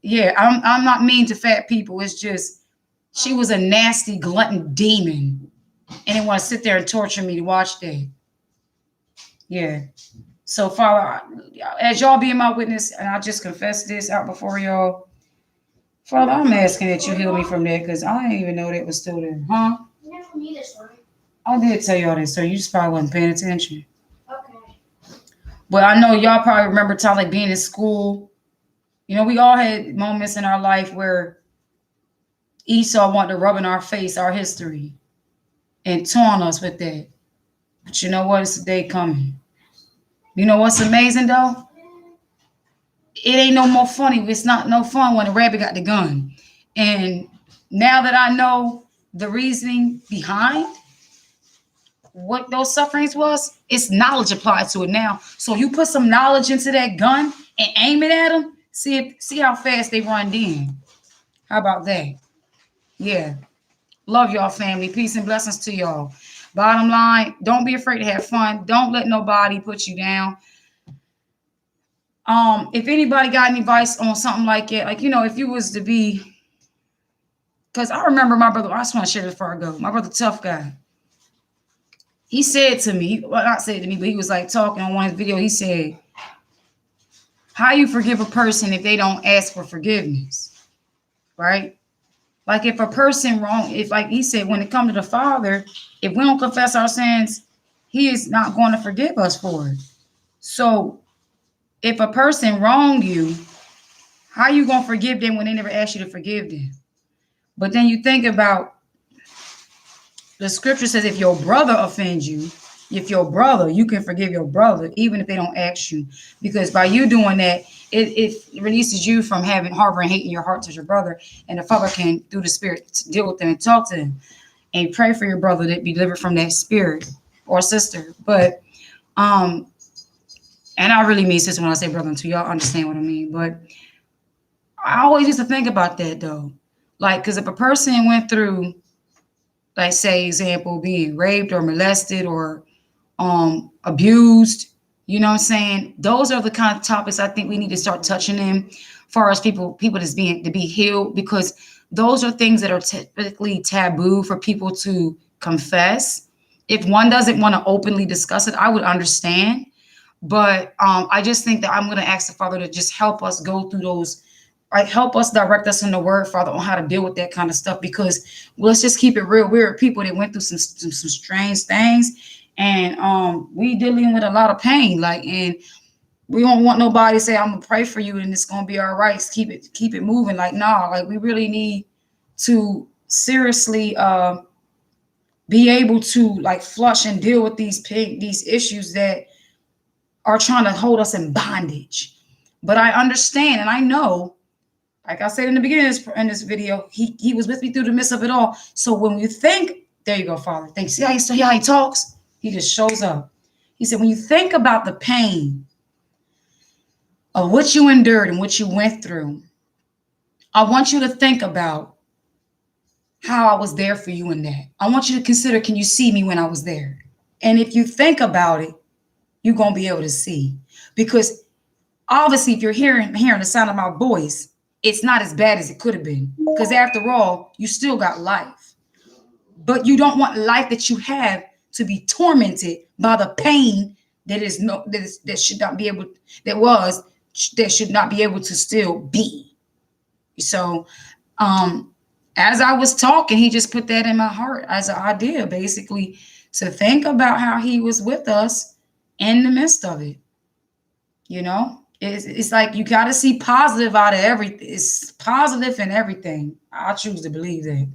Yeah, I'm not mean to fat people. It's just she was a nasty glutton demon and didn't want to sit there and torture me to watch that. Yeah. So Father, as y'all being my witness, and I just confess this out before y'all, Father, I'm asking that you heal me from that, because I didn't even know that was still there. Huh? You never knew this story. I did tell y'all this, so you just probably wasn't paying attention. Okay. But I know y'all probably remember time like being in school. You know, we all had moments in our life where Esau wanted to rub in our face our history and taunt us with that. But you know what? It's a day coming. You know what's amazing though? It ain't no more funny. It's not no fun when the rabbit got the gun. And now that I know the reasoning behind what those sufferings was, it's knowledge applied to it now. So you put some knowledge into that gun and aim it at them, see how fast they run in. How about that? Yeah. Love y'all, family. Peace and blessings to y'all. Bottom line, don't be afraid to have fun. Don't let nobody put you down. If anybody got any advice on something like it, like, you know, if you was to be, because I remember my brother, I just want to share this before I go. My brother, Tough Guy, he said to me, well, not said to me, but he was like talking on one of his videos. He said, how you forgive a person if they don't ask for forgiveness, right? Like if a person wrong, if like he said, when it comes to the Father, if we don't confess our sins, he is not going to forgive us for it. So if a person wronged you, how you going to forgive them when they never asked you to forgive them? But then you think about, the scripture says if your brother offends you, if your brother, you can forgive your brother, even if they don't ask you. Because by you doing that, it releases you from having harboring hate in your heart to your brother. And the Father can, through the Spirit, deal with them and talk to them. And pray for your brother to be delivered from that spirit or sister. But, and I really mean sister when I say brother, until y'all understand what I mean. But I always used to think about that, though. Like, because if a person went through, like, say, example, being raped or molested or abused, you know what I'm saying? Those are the kind of topics I think we need to start touching in, far as people that's being to be healed, because those are things that are typically taboo for people to confess. If one doesn't want to openly discuss it, I would understand. But I just think that I'm going to ask the Father to just help us go through those, like, help us direct us in the Word, Father, on how to deal with that kind of stuff. Because let's just keep it real. We're people that went through some strange things, and we dealing with a lot of pain. Like, and we don't want nobody to say, "I'm gonna pray for you and it's gonna be all right." Keep it moving. Like, nah, like we really need to seriously be able to like flush and deal with these issues that are trying to hold us in bondage. But I understand and I know. Like I said in the beginning in this video, he was with me through the midst of it all. So when you think, there you go, Father. Thanks. See how he talks? He just shows up. He said, when you think about the pain of what you endured and what you went through, I want you to think about how I was there for you in that. I want you to consider, can you see me when I was there? And if you think about it, you're going to be able to see. Because obviously, if you're hearing the sound of my voice, it's not as bad as it could have been. Because after all, you still got life. But you don't want life that you have to be tormented by the pain that should not be able to still be. So as I was talking, he just put that in my heart as an idea, basically, to think about how he was with us in the midst of it. You know, it's like you got to see positive out of everything. It's positive in everything. I choose to believe that.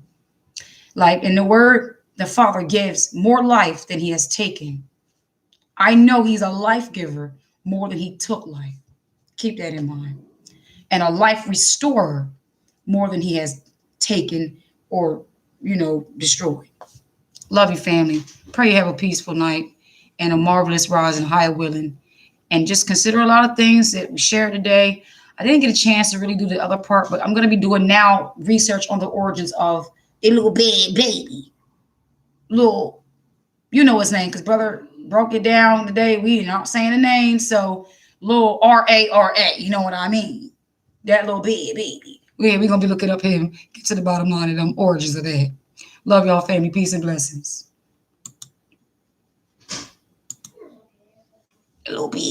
Like in the word, the Father gives more life than he has taken. I know he's a life giver more than he took life. Keep that in mind. And a life restorer more than he has taken or, destroyed. Love you, family. Pray you have a peaceful night and a marvelous rising, high willing. And just consider a lot of things that we shared today. I didn't get a chance to really do the other part, but I'm going to be doing now research on the origins of a little bad baby. Little, you know his name, because brother broke it down today. We not saying the name, so little R-A-R-A, you know what I mean? That little bad baby. We're going to be looking up him, get to the bottom line of them origins of that. Love y'all, family. Peace and blessings. Little bad.